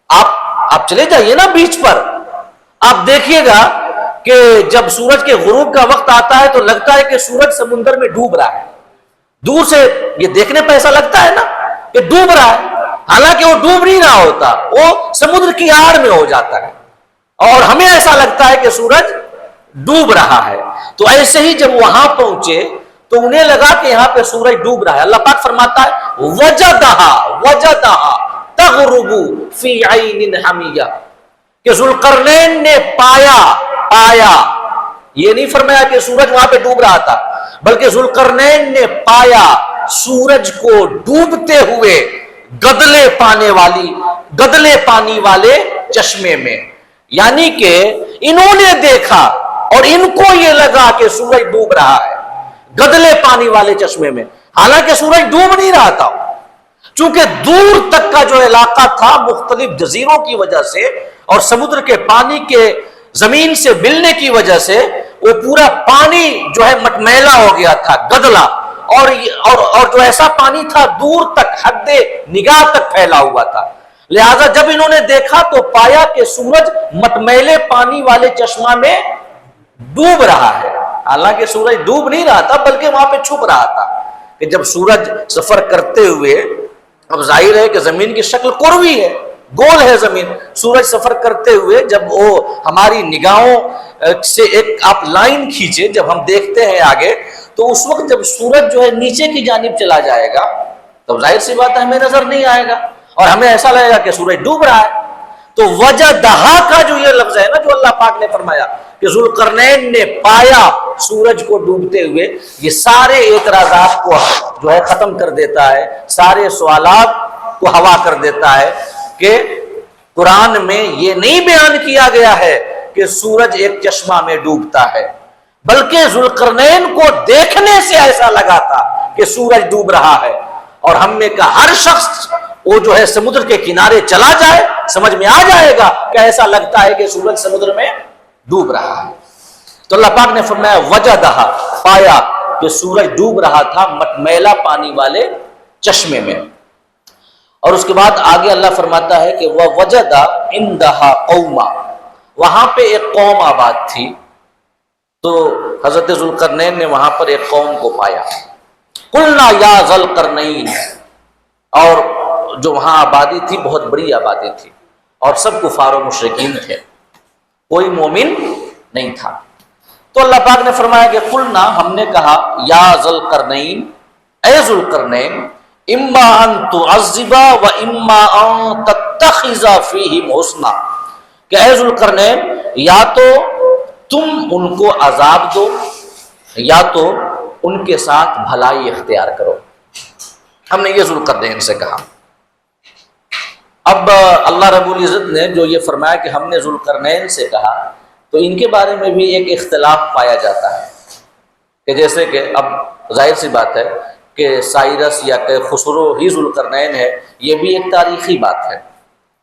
آپ چلے جائیے نا بیچ پر، آپ دیکھیے گا کہ جب سورج کے غروب کا وقت آتا ہے تو لگتا ہے کہ سورج سمندر میں ڈوب رہا ہے. دور سے یہ دیکھنے پہ ایسا لگتا ہے نا کہ ڈوب رہا ہے، حالانکہ وہ ڈوب نہیں رہا ہوتا، وہ سمندر کی آڑ میں ہو جاتا ہے، اور ہمیں ایسا لگتا ہے کہ سورج ڈوب رہا ہے. تو ایسے ہی جب وہاں پہنچے تو انہیں لگا کہ یہاں پہ سورج ڈوب رہا ہے. اللہ پاک فرماتا ہے وجدہا تغرب فی عین حمیہ، کہ ذوالقرنین نے پایا، یہ نہیں فرمایا کہ سورج وہاں پہ ڈوب رہا تھا، بلکہ ذوالقرنین نے پایا سورج کو ڈوبتے ہوئے گدلے پانی والے چشمے میں. یعنی کہ انہوں نے دیکھا اور ان کو یہ لگا کہ سورج ڈوب رہا ہے گدلے پانی والے چشمے میں، حالانکہ سورج ڈوب نہیں رہا تھا. چونکہ دور تک کا جو علاقہ تھا مختلف جزیروں کی وجہ سے اور سمندر کے پانی کے زمین سے ملنے کی وجہ سے وہ پورا پانی جو ہے مٹمیلا ہو گیا تھا، گدلا، اور جو ایسا پانی تھا دور تک حد نگاہ تک پھیلا ہوا تھا. لہذا جب انہوں نے دیکھا تو پایا کہ سورج مٹمیلے پانی والے چشمہ میں ڈوب رہا ہے، حالانکہ سورج ڈوب نہیں رہا تھا بلکہ وہاں پہ چھپ رہا تھا. کہ جب سورج سفر کرتے ہوئے، اب ظاہر ہے کہ زمین کی شکل کروی ہے، گول ہے زمین، سورج سفر کرتے ہوئے جب وہ ہماری نگاہوں سے ایک آپ لائن کھینچے، جب ہم دیکھتے ہیں آگے، تو اس وقت جب سورج جو ہے نیچے کی جانب چلا جائے گا تب ظاہر سی بات ہے ہمیں نظر نہیں آئے گا اور ہمیں ایسا لگے گا کہ سورج ڈوب رہا ہے. تو وجدہا کا جو یہ لفظ ہے نا جو اللہ پاک نے فرمایا کہ ذوالقرنین نے پایا سورج کو ڈوبتے ہوئے، یہ سارے اعتراضات کو جو ہے ختم کر دیتا ہے، سارے سوالات کو ہوا کر دیتا ہے کہ قرآن میں یہ نہیں بیان کیا گیا ہے کہ سورج ایک چشمہ میں ڈوبتا ہے، بلکہ ذوالقرنین کو دیکھنے سے ایسا لگا تھا کہ سورج ڈوب رہا ہے، اور ہم نے کہا ہر شخص وہ جو ہے سمندر کے کنارے چلا جائے، سمجھ میں آ جائے گا کہ ایسا لگتا ہے کہ سورج سمندر میں ڈوب رہا ہے۔ تو اللہ پاک نے فرمایا وجدہا، پایا کہ سورج ڈوب رہا تھا مٹمیلا پانی والے چشمے میں۔ اور اس کے بعد آگے اللہ فرماتا ہے کہ وَوَجَدَ عِندَهَا قَوْمًا، وہاں پہ ایک قوم آباد تھی، تو حضرت ذوالقرنین نے وہاں پر ایک قوم کو پایا۔ قُلْنَا يَا ذَوالقرنین، اور جو وہاں آبادی تھی بہت بڑی آبادی تھی، اور سب کفار و مشرکین تھے، کوئی مومن نہیں تھا۔ تو اللہ پاک نے فرمایا کہ قلنا، ہم نے کہا، یا ذوالقرنین، اے ذوالقرنین، اما ان تعذب و اما ان تتخذ فیہم حسنا، کہ اے ذوالقرنین یا تو تم ان کو عذاب دو یا تو ان کے ساتھ بھلائی اختیار کرو۔ ہم نے یہ ذوالقرنین سے کہا۔ اب اللہ رب العزت نے جو یہ فرمایا کہ ہم نے ذوالقرنین سے کہا، تو ان کے بارے میں بھی ایک اختلاف پایا جاتا ہے، کہ جیسے کہ اب ظاہر سی بات ہے کہ سائرس یا کہ خسرو ہی ذوالقرنین ہے، یہ بھی ایک تاریخی بات ہے،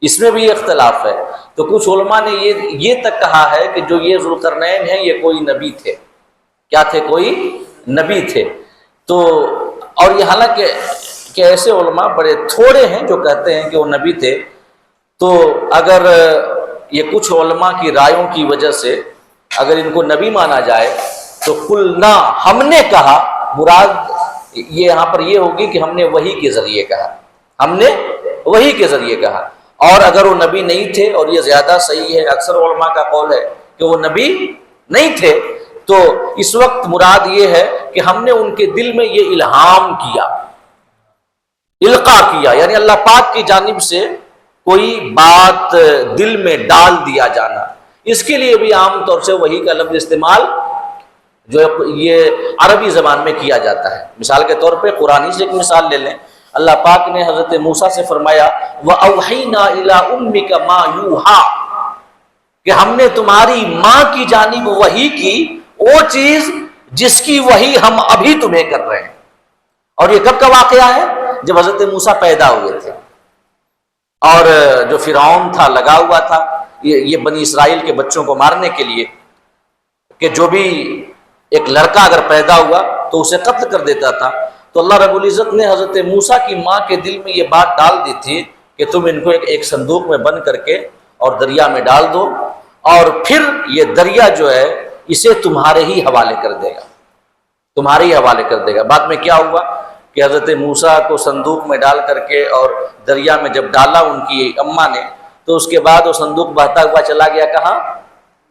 اس میں بھی اختلاف ہے۔ تو کچھ علماء نے یہ تک کہا ہے کہ جو یہ ذوالقرنین ہیں یہ کوئی نبی تھے۔ کیا تھے؟ کوئی نبی تھے۔ تو اور یہ حالانکہ کہ ایسے علماء بڑے تھوڑے ہیں جو کہتے ہیں کہ وہ نبی تھے، تو اگر یہ کچھ علماء کی رائوں کی وجہ سے اگر ان کو نبی مانا جائے تو قلنا، ہم نے کہا، مراد یہ یہاں پر یہ ہوگی کہ ہم نے وحی کے ذریعے کہا، ہم نے وحی کے ذریعے کہا۔ اور اگر وہ نبی نہیں تھے، اور یہ زیادہ صحیح ہے، اکثر علماء کا قول ہے کہ وہ نبی نہیں تھے، تو اس وقت مراد یہ ہے کہ ہم نے ان کے دل میں یہ الہام کیا، القاء کیا، یعنی اللہ پاک کی جانب سے کوئی بات دل میں ڈال دیا جانا۔ اس کے لیے بھی عام طور سے وحی کا لفظ استعمال جو یہ عربی زبان میں کیا جاتا ہے۔ مثال کے طور پہ قرآن سے ایک مثال لے لیں، اللہ پاک نے حضرت موسیٰ سے فرمایا وَأَوْحَيْنَا إِلَىٰ أُمِّكَ مَا يُوحَىٰ، کہ ہم نے تمہاری ماں کی جانب وحی کی وہ چیز جس کی وحی ہم ابھی تمہیں کر رہے ہیں۔ اور یہ کب کا واقعہ ہے؟ جب حضرت موسیٰ پیدا ہوئے تھے، اور جو فرعون تھا لگا ہوا تھا یہ بنی اسرائیل کے بچوں کو مارنے کے لیے، کہ جو بھی ایک لڑکا اگر پیدا ہوا تو اسے قتل کر دیتا تھا۔ تو اللہ رب العزت نے حضرت موسیٰ کی ماں کے دل میں یہ بات ڈال دی تھی کہ تم ان کو ایک صندوق میں بند کر کے اور دریا میں ڈال دو، اور پھر یہ دریا جو ہے اسے تمہارے ہی حوالے کر دے گا، تمہارے ہی حوالے کر دے گا۔ بعد میں کیا ہوا کہ حضرت موسیٰ کو صندوق میں ڈال کر کے اور دریا میں جب ڈالا ان کی اماں نے، تو اس کے بعد وہ صندوق بہتا ہوا چلا گیا کہاں؟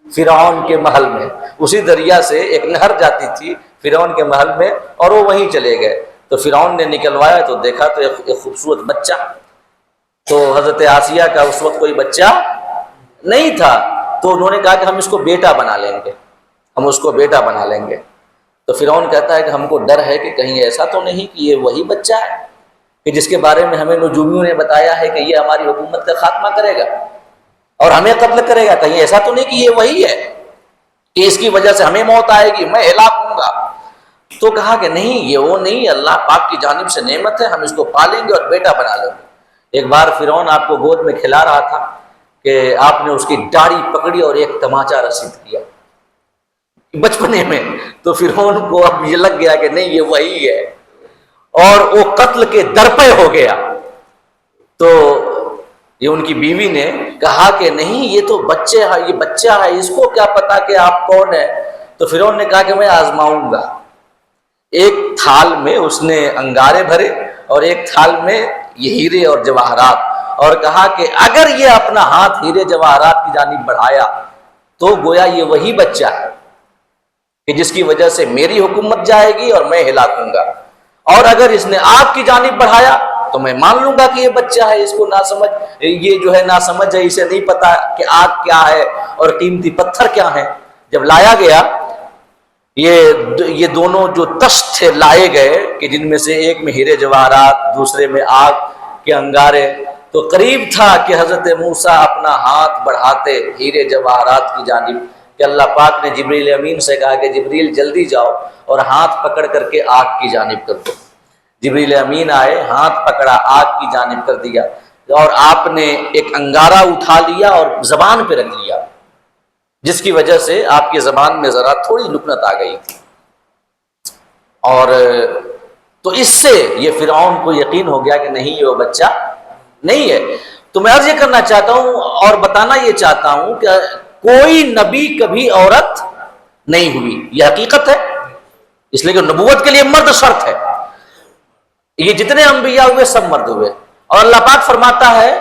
فرعون کے محل میں۔ اسی دریا سے ایک نہر جاتی تھی فرعون کے محل میں، اور وہ وہیں چلے گئے۔ تو فرعون نے نکلوایا تو دیکھا تو ایک خوبصورت بچہ، تو حضرت آسیہ کا اس وقت کوئی بچہ نہیں تھا، تو انہوں نے کہا کہ ہم اس کو بیٹا بنا لیں گے، ہم اس کو بیٹا بنا لیں گے۔ تو فرعون کہتا ہے کہ ہم کو ڈر ہے کہ کہیں ایسا تو نہیں کہ یہ وہی بچہ ہے کہ جس کے بارے میں ہمیں نجومیوں نے بتایا ہے کہ یہ ہماری حکومت کا خاتمہ کرے گا اور ہمیں قتل کرے گا، کہیں ایسا تو نہیں کہ یہ وہی ہے کہ اس کی وجہ سے ہمیں موت آئے گی، میں ہلاک ہوں گا۔ تو کہا کہ نہیں، یہ وہ نہیں، اللہ پاک کی جانب سے نعمت ہے، ہم اس کو پالیں گے اور بیٹا بنا لیں گے۔ ایک بار فرعون آپ کو گود میں کھلا رہا تھا کہ آپ نے اس کی داڑھی پکڑی اور ایک تماچا رسید کیا بچپنے میں، تو فرعون کو اب یہ لگ گیا کہ نہیں یہ وہی ہے، اور وہ قتل کے درپے ہو گیا۔ تو یہ ان کی بیوی نے کہا کہ نہیں، یہ تو یہ بچہ ہے، اس کو کیا پتا کہ آپ کون ہیں۔ تو فرعون نے کہا کہ میں آزماؤں گا۔ ایک تھال میں اس نے انگارے بھرے اور ایک تھال میں یہ ہیرے اور جواہرات، اور کہا کہ اگر یہ اپنا ہاتھ ہیرے جواہرات کی جانب بڑھایا تو گویا یہ وہی بچہ ہے کہ جس کی وجہ سے میری حکومت جائے گی اور میں ہلاکوں گا، اور اگر اس نے آگ کی جانب بڑھایا تو میں مان لوں گا کہ یہ بچہ ہے، اس کو یہ جو ہے ناسمجھ ہے، اسے نہیں پتا کہ آگ کیا ہے اور قیمتی پتھر کیا ہے۔ جب لایا گیا یہ دونوں جو تشت تھے لائے گئے کہ جن میں سے ایک میں ہیرے جواہرات، دوسرے میں آگ کے انگارے، تو قریب تھا کہ حضرت موسیٰ اپنا ہاتھ بڑھاتے ہیرے جواہرات کی جانب کہ اللہ پاک نے جبریل امین سے کہا کہ جبریل جلدی جاؤ اور ہاتھ پکڑ کر کے آگ کی جانب کر دو۔ جبریل امین آئے، ہاتھ پکڑا، آگ کی جانب کر دیا، اور آپ نے ایک انگارہ اٹھا لیا اور زبان پہ رکھ لیا، جس کی وجہ سے آپ کی زبان میں ذرا تھوڑی لکنت آ گئی تھی۔ اور تو اس سے یہ فرعون کو یقین ہو گیا کہ نہیں، یہ وہ بچہ نہیں ہے۔ تو میں عرض یہ کرنا چاہتا ہوں اور بتانا یہ چاہتا ہوں کہ کوئی نبی کبھی عورت نہیں ہوئی، یہ حقیقت ہے، اس لیے کہ نبوت کے لیے مرد شرط ہے۔ یہ جتنے انبیاء ہوئے سب مرد ہوئے، اور اللہ پاک فرماتا ہے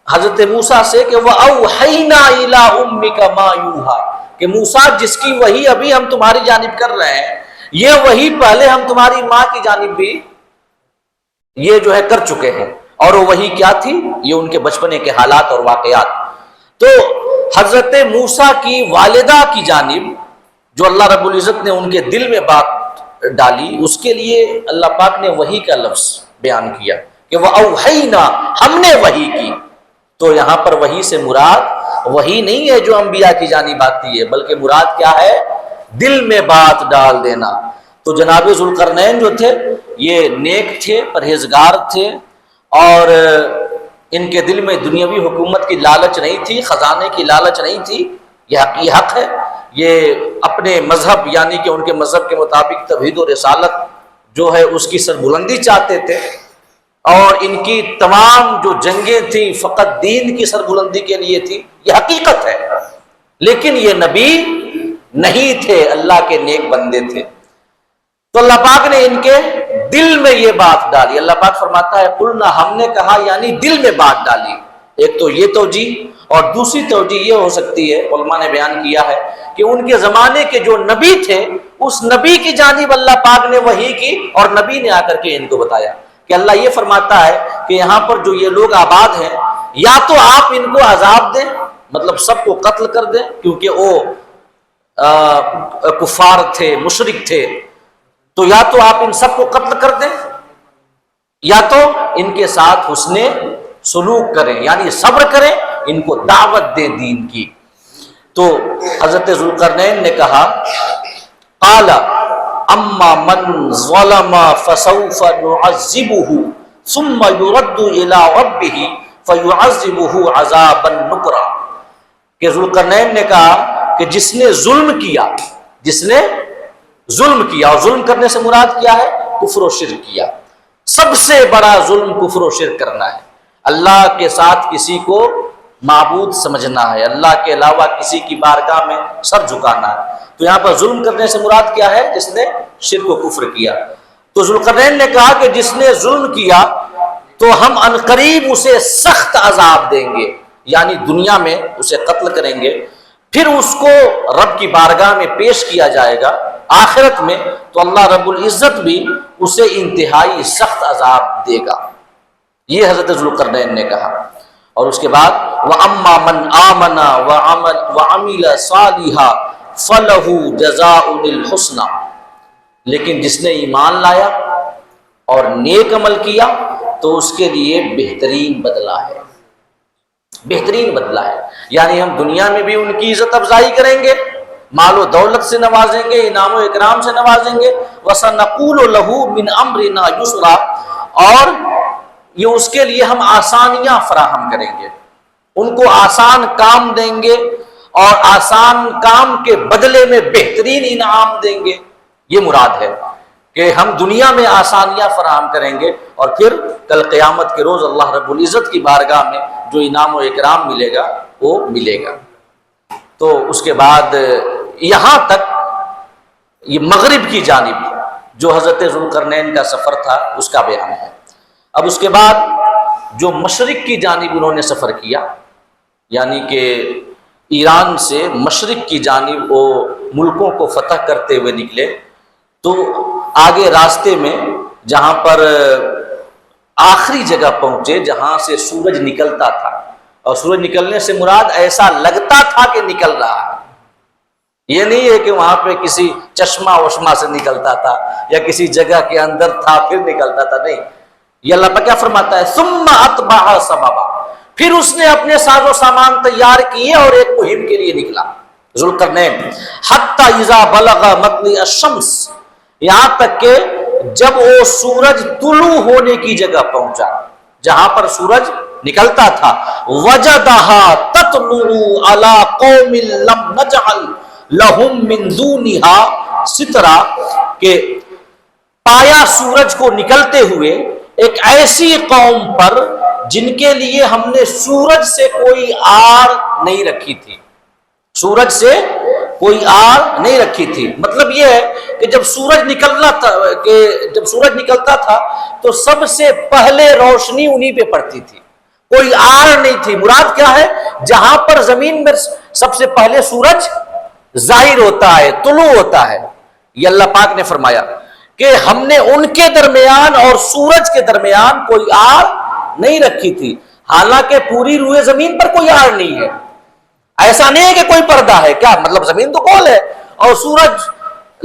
حضرت موسیٰ سے کہ وَأَوْحَيْنَا إِلَىٰ أُمِّكَ مَا يُوحَىٰ، کہ موسیٰ جس کی وحی ابھی ہم تمہاری جانب کر رہے ہیں، یہ وحی پہلے ہم تمہاری ماں کی جانب بھی یہ جو ہے کر چکے ہیں۔ اور وہ وحی کیا تھی؟ یہ ان کے بچپنے کے حالات اور واقعات۔ تو حضرت موسیٰ کی والدہ کی جانب جو اللہ رب العزت نے ان کے دل میں بات ڈالی، اس کے لیے اللہ پاک نے وحی کا لفظ بیان کیا کہ وَأَوْحَيْنَا، ہم نے وحی کی۔ تو یہاں پر وحی سے مراد وحی نہیں ہے جو انبیاء کی جانب آتی ہے، بلکہ مراد کیا ہے؟ دل میں بات ڈال دینا۔ تو جناب ذوالقرنین جو تھے یہ نیک تھے، پرہیزگار تھے، اور ان کے دل میں دنیاوی حکومت کی لالچ نہیں تھی، خزانے کی لالچ نہیں تھی، یہ حق ہے۔ یہ اپنے مذہب یعنی کہ ان کے مذہب کے مطابق توحید و رسالت جو ہے اس کی سربلندی چاہتے تھے، اور ان کی تمام جو جنگیں تھیں فقط دین کی سربلندی کے لیے تھی، یہ حقیقت ہے۔ لیکن یہ نبی نہیں تھے، اللہ کے نیک بندے تھے۔ تو اللہ پاک نے ان کے دل میں یہ بات ڈالی۔ اللہ پاک فرماتا ہے قلنا، ہم نے کہا، یعنی دل میں بات ڈالی۔ ایک تو یہ توجیہ، اور دوسری توجیہ یہ ہو سکتی ہے، علماء نے بیان کیا ہے کہ ان کے زمانے کے جو نبی تھے اس نبی کی جانب اللہ پاک نے وحی کی، اور نبی نے آ کر کے ان کو بتایا کہ اللہ یہ فرماتا ہے کہ یہاں پر جو یہ لوگ آباد ہیں، یا تو آپ ان کو عذاب دیں، مطلب سب کو قتل کر دیں، کیونکہ وہ کفار تھے، مشرک تھے، تو یا تو آپ ان سب کو قتل کر دیں، یا تو ان کے ساتھ حسن سلوک کریں، یعنی صبر کریں، ان کو دعوت دیں دین کی۔ تو حضرت ذوالقرنین نے کہا قال اما من ظلم فسوف نعذبه ثم يرد الى ربه فيعذبه عذابا نكرا، کہ ذوالقرنین نے کہا کہ جس نے ظلم کیا، جس نے ظلم کیا، اور ظلم کرنے سے مراد کیا ہے؟ کفر و شرک کیا۔ سب سے بڑا ظلم کفر و شرک کرنا ہے، اللہ کے ساتھ کسی کو معبود سمجھنا ہے، اللہ کے علاوہ کسی کی بارگاہ میں سر جھکانا ہے۔ تو یہاں پر ظلم کرنے سے مراد کیا ہے؟ جس نے شرک و کفر کیا۔ تو ذوالقرنین نے کہا کہ جس نے ظلم کیا تو ہم عنقریب اسے سخت عذاب دیں گے، یعنی دنیا میں اسے قتل کریں گے، پھر اس کو رب کی بارگاہ میں پیش کیا جائے گا آخرت میں، تو اللہ رب العزت بھی اسے انتہائی سخت عذاب دے گا۔ یہ حضرت ذوالقرنین نے کہا۔ اور اس کے بعد وَأَمَّا مَنْ آمَنَ وَعَمِلَ صَالِحًا فَلَهُ جَزَاءُ الْحُسْنَى، لیکن جس نے ایمان لایا اور نیک عمل کیا تو اس کے لیے بہترین بدلہ ہے، بہترین بدلہ ہے۔ یعنی ہم دنیا میں بھی ان کی عزت افزائی کریں گے، مال و دولت سے نوازیں گے، انعام و اکرام سے نوازیں گے، وَسَنَقُولُ لَهُ مِنْ أَمْرِنَا يُسْرًا، اور یہ اس کے لیے ہم آسانیاں فراہم کریں گے، ان کو آسان کام دیں گے، اور آسان کام کے بدلے میں بہترین انعام دیں گے۔ یہ مراد ہے کہ ہم دنیا میں آسانیاں فراہم کریں گے، اور پھر کل قیامت کے روز اللہ رب العزت کی بارگاہ میں جو انعام و اکرام ملے گا وہ ملے گا۔ تو اس کے بعد یہاں تک یہ مغرب کی جانب جو حضرت ذوالقرنین کا سفر تھا اس کا بیان ہے۔ اب اس کے بعد جو مشرق کی جانب انہوں نے سفر کیا، یعنی کہ ایران سے مشرق کی جانب وہ ملکوں کو فتح کرتے ہوئے نکلے، تو آگے راستے میں جہاں پر آخری جگہ پہنچے جہاں سے سورج نکلتا تھا، اور سورج نکلنے سے مراد ایسا لگتا تھا کہ نکل رہا ہے، یہ نہیں ہے کہ وہاں پہ کسی چشمہ وشمہ سے نکلتا تھا یا کسی جگہ کے اندر تھا پھر نکلتا تھا، نہیں۔ یہ اللہ پاک کیا فرماتا ہے ثم اتبع سببا، پھر اس نے اپنے ساز و سامان تیار کیے اور ایک مہم کے لیے نکلا ذوالقرنین، حتی اذا بلغ مطلع الشمس، یہاں تک کہ جب وہ سورج طلوع ہونے کی جگہ پہنچا جہاں پر سورج نکلتا تھا، وجدہا تطلع علی قوم لم نجعل لہم من دونہا سترا، کہ پایا سورج کو نکلتے ہوئے ایک ایسی قوم پر جن کے لیے ہم نے سورج سے کوئی آڑ نہیں رکھی تھی، سورج سے کوئی آڑ نہیں رکھی تھی۔ مطلب یہ ہے کہ جب سورج نکلتا تھا تو سب سے پہلے روشنی انہی پہ پڑتی تھی، کوئی آڑ نہیں تھی۔ مراد کیا ہے؟ جہاں پر زمین میں سب سے پہلے سورج ظاہر ہوتا ہے، طلوع ہوتا ہے، یہ اللہ پاک نے فرمایا کہ ہم نے ان کے درمیان اور سورج کے درمیان کوئی آڑ نہیں رکھی تھی، حالانکہ پوری روئے زمین پر کوئی آڑ نہیں ہے۔ ایسا نہیں ہے کہ کوئی پردہ ہے، کیا مطلب زمین تو گول ہے اور سورج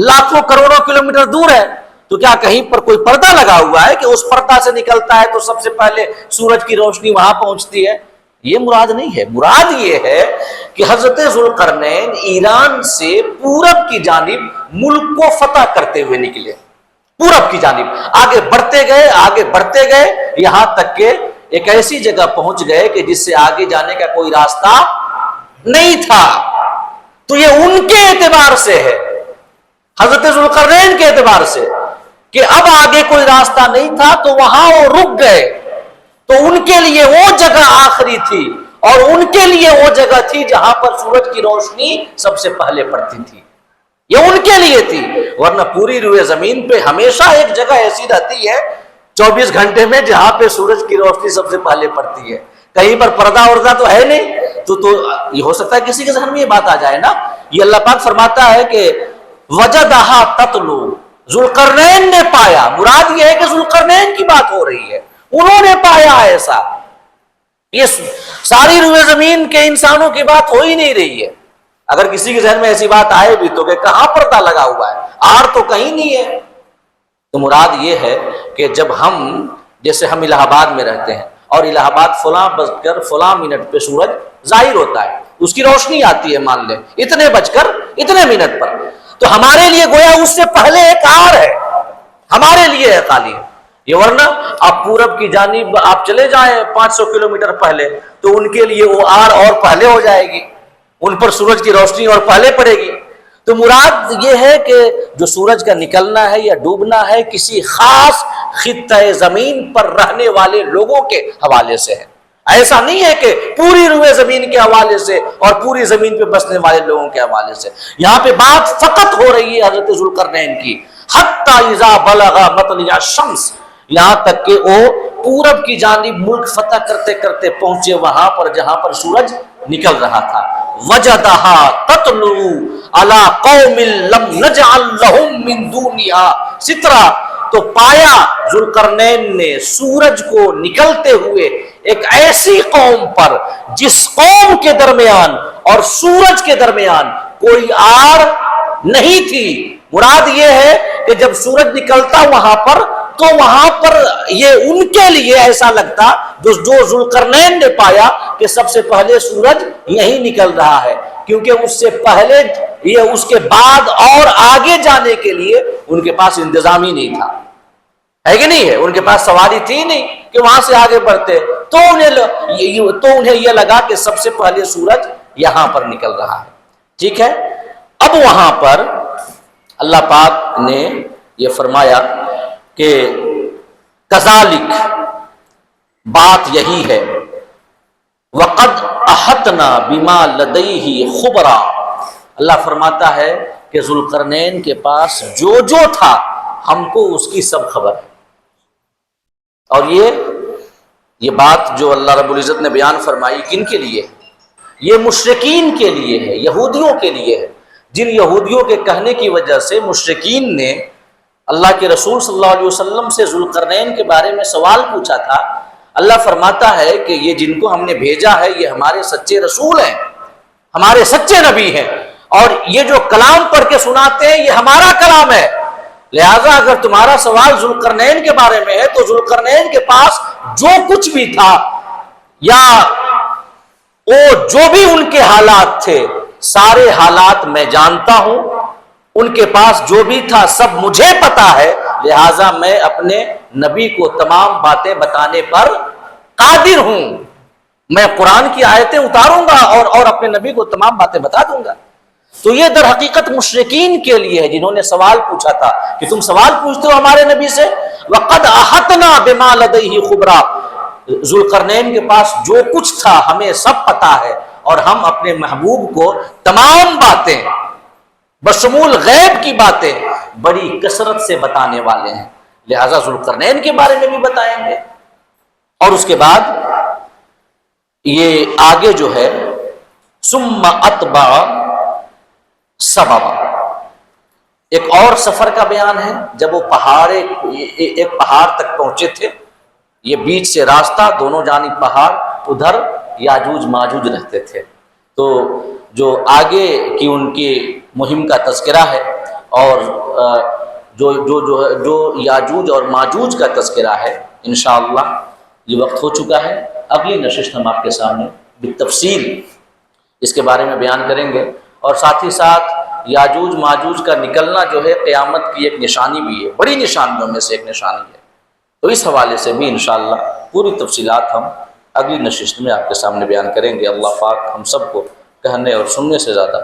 لاکھوں کروڑوں کلومیٹر دور ہے، تو کیا کہیں پر کوئی پردہ لگا ہوا ہے کہ اس پردہ سے نکلتا ہے تو سب سے پہلے سورج کی روشنی وہاں پہنچتی ہے؟ یہ مراد نہیں ہے۔ مراد یہ ہے کہ حضرت ذوالقرنین ایران سے پورب کی جانب ملک کو فتح کرتے ہوئے نکلے، پورب کی جانب آگے بڑھتے گئے یہاں تک کہ ایک ایسی جگہ پہنچ گئے کہ جس سے آگے جانے کا کوئی راستہ نہیں تھا۔ تو یہ ان کے اعتبار سے ہے، حضرت ذوالقرنین کے اعتبار سے، کہ اب آگے کوئی راستہ نہیں تھا تو وہاں وہ رک گئے، تو ان کے لیے وہ جگہ آخری تھی اور ان کے لیے وہ جگہ تھی جہاں پر سورج کی روشنی سب سے پہلے پڑتی تھی، یہ ان کے لیے تھی۔ ورنہ پوری روئے زمین پہ ہمیشہ ایک جگہ ایسی رہتی ہے 24 گھنٹے میں جہاں پہ سورج کی روشنی سب سے پہلے پڑتی ہے، کہیں پر پردہ وردہ تو ہے نہیں، تو یہ ہو سکتا ہے کسی کے ذہن میں یہ بات آ جائے نا۔ یہ اللہ پاک فرماتا ہے کہ وجدہا تطلع، ذوالقرنین نے پایا، مراد یہ ہے کہ ذوالقرنین کی بات ہو رہی ہے، انہوں نے پایا ایسا۔ یہ ساری روئے زمین کے انسانوں کی بات ہو ہی نہیں رہی ہے۔ اگر کسی کے ذہن میں ایسی بات آئے بھی تو کہ کہاں پردہ لگا ہوا ہے، آڑ تو کہیں نہیں ہے، تو مراد یہ ہے کہ جب جیسے ہم الہ آباد میں رہتے ہیں اور الہ آباد فلاں بج کر فلاں منٹ پہ سورج ظاہر ہوتا ہے، اس کی روشنی آتی ہے مان لیں اتنے بج کر اتنے منٹ پر، تو ہمارے لیے گویا اس سے پہلے ایک آڑ ہے، ہمارے لیے ہے خالی یہ۔ ورنہ آپ پورب کی جانب آپ چلے جائیں 500 کلومیٹر پہلے تو ان کے لیے وہ آڑ اور پہلے ہو جائے گی، ان پر سورج کی روشنی اور پہلے پڑے گی۔ تو مراد یہ ہے کہ جو سورج کا نکلنا ہے یا ڈوبنا ہے کسی خاص خطہ زمین پر رہنے والے لوگوں کے حوالے سے ہے، ایسا نہیں ہے کہ پوری روئے زمین کے حوالے سے اور پوری زمین پہ بسنے والے لوگوں کے حوالے سے۔ یہاں پہ بات فقط ہو رہی ہے حضرت ذوالقرنین کی، حتی اذا بلغ مطلع الشمس، یہاں تک کہ وہ پورب کی جانب ملک فتح کرتے کرتے پہنچے وہاں پر جہاں پر سورج نکل رہا تھا۔ وجدہا تطلع علی قوم لم نجعل لہم من دونہا سترا، تو پایا ذوالقرنین نے سورج کو نکلتے ہوئے ایک ایسی قوم پر جس قوم کے درمیان اور سورج کے درمیان کوئی آڑ نہیں تھی۔ مراد یہ ہے کہ جب سورج نکلتا وہاں پر تو وہاں پر یہ ان کے لیے ایسا لگتا جو ذوالقرنین نے پایا کہ سب سے پہلے سورج یہی نکل رہا ہے، کیونکہ اس سے پہلے یہ اس کے بعد اور آگے جانے کے لیے ان کے پاس انتظام ہی نہیں تھا، ہے کہ نہیں ہے، ان کے پاس سواری تھی نہیں کہ وہاں سے آگے بڑھتے، تو انہیں یہ لگا کہ سب سے پہلے سورج یہاں پر نکل رہا ہے۔ ٹھیک ہے، اب وہاں پر اللہ پاک نے یہ فرمایا کہ کذالک، بات یہی ہے، وقد احطنا بما لدیہ خبرا، اللہ فرماتا ہے کہ ذوالقرنین کے پاس جو تھا ہم کو اس کی سب خبر ہے۔ اور یہ بات جو اللہ رب العزت نے بیان فرمائی کن کے لیے ہے؟ یہ مشرکین کے لیے ہے، یہودیوں کے لیے ہے، جن یہودیوں کے کہنے کی وجہ سے مشرکین نے اللہ کے رسول صلی اللہ علیہ وسلم سے ذوالقرنین کے بارے میں سوال پوچھا تھا۔ اللہ فرماتا ہے کہ یہ جن کو ہم نے بھیجا ہے یہ ہمارے سچے رسول ہیں، ہمارے سچے نبی ہیں، اور یہ جو کلام پڑھ کے سناتے ہیں یہ ہمارا کلام ہے، لہذا اگر تمہارا سوال ذوالقرنین کے بارے میں ہے تو ذوالقرنین کے پاس جو کچھ بھی تھا یا وہ جو بھی ان کے حالات تھے سارے حالات میں جانتا ہوں، ان کے پاس جو بھی تھا سب مجھے پتا ہے، لہٰذا میں اپنے نبی کو تمام باتیں بتانے پر قادر ہوں۔ میں قرآن کی آیتیں اتاروں گا اور اپنے نبی کو تمام باتیں بتا دوں گا۔ تو یہ در حقیقت مشرکین کے لیے ہے جنہوں نے سوال پوچھا تھا کہ تم سوال پوچھتے ہو ہمارے نبی سے، وَقَدْ أَحَطْنَا بِمَا لَدَيْهِ خُبْرًا، ذوالقرنین کے پاس جو کچھ تھا ہمیں سب پتا ہے، اور ہم اپنے محبوب کو تمام باتیں بشمول غیب کی باتیں بڑی کثرت سے بتانے والے ہیں، لہٰذا ذوالقرنین کے بارے میں بھی بتائیں گے۔ اور اس کے بعد یہ آگے جو ہے ثم اتبع سببا، ایک اور سفر کا بیان ہے۔ جب وہ ایک پہاڑ تک پہنچے تھے، یہ بیچ سے راستہ، دونوں جانب پہاڑ، ادھر یاجوج ماجوج رہتے تھے۔ تو جو آگے کی ان کی مہم کا تذکرہ ہے، اور جو یاجوج اور ماجوج کا تذکرہ ہے، انشاءاللہ یہ وقت ہو چکا ہے۔ اگلی نشست ہم آپ کے سامنے بالتفصیل اس کے بارے میں بیان کریں گے، اور ساتھ ہی ساتھ یاجوج ماجوج کا نکلنا جو ہے قیامت کی ایک نشانی بھی ہے، بڑی نشانیوں میں سے ایک نشانی ہے۔ تو اس حوالے سے بھی انشاءاللہ پوری تفصیلات ہم اگلی نشست میں آپ کے سامنے بیان کریں گے۔ اللہ پاک ہم سب کو کہنے اور سننے سے زیادہ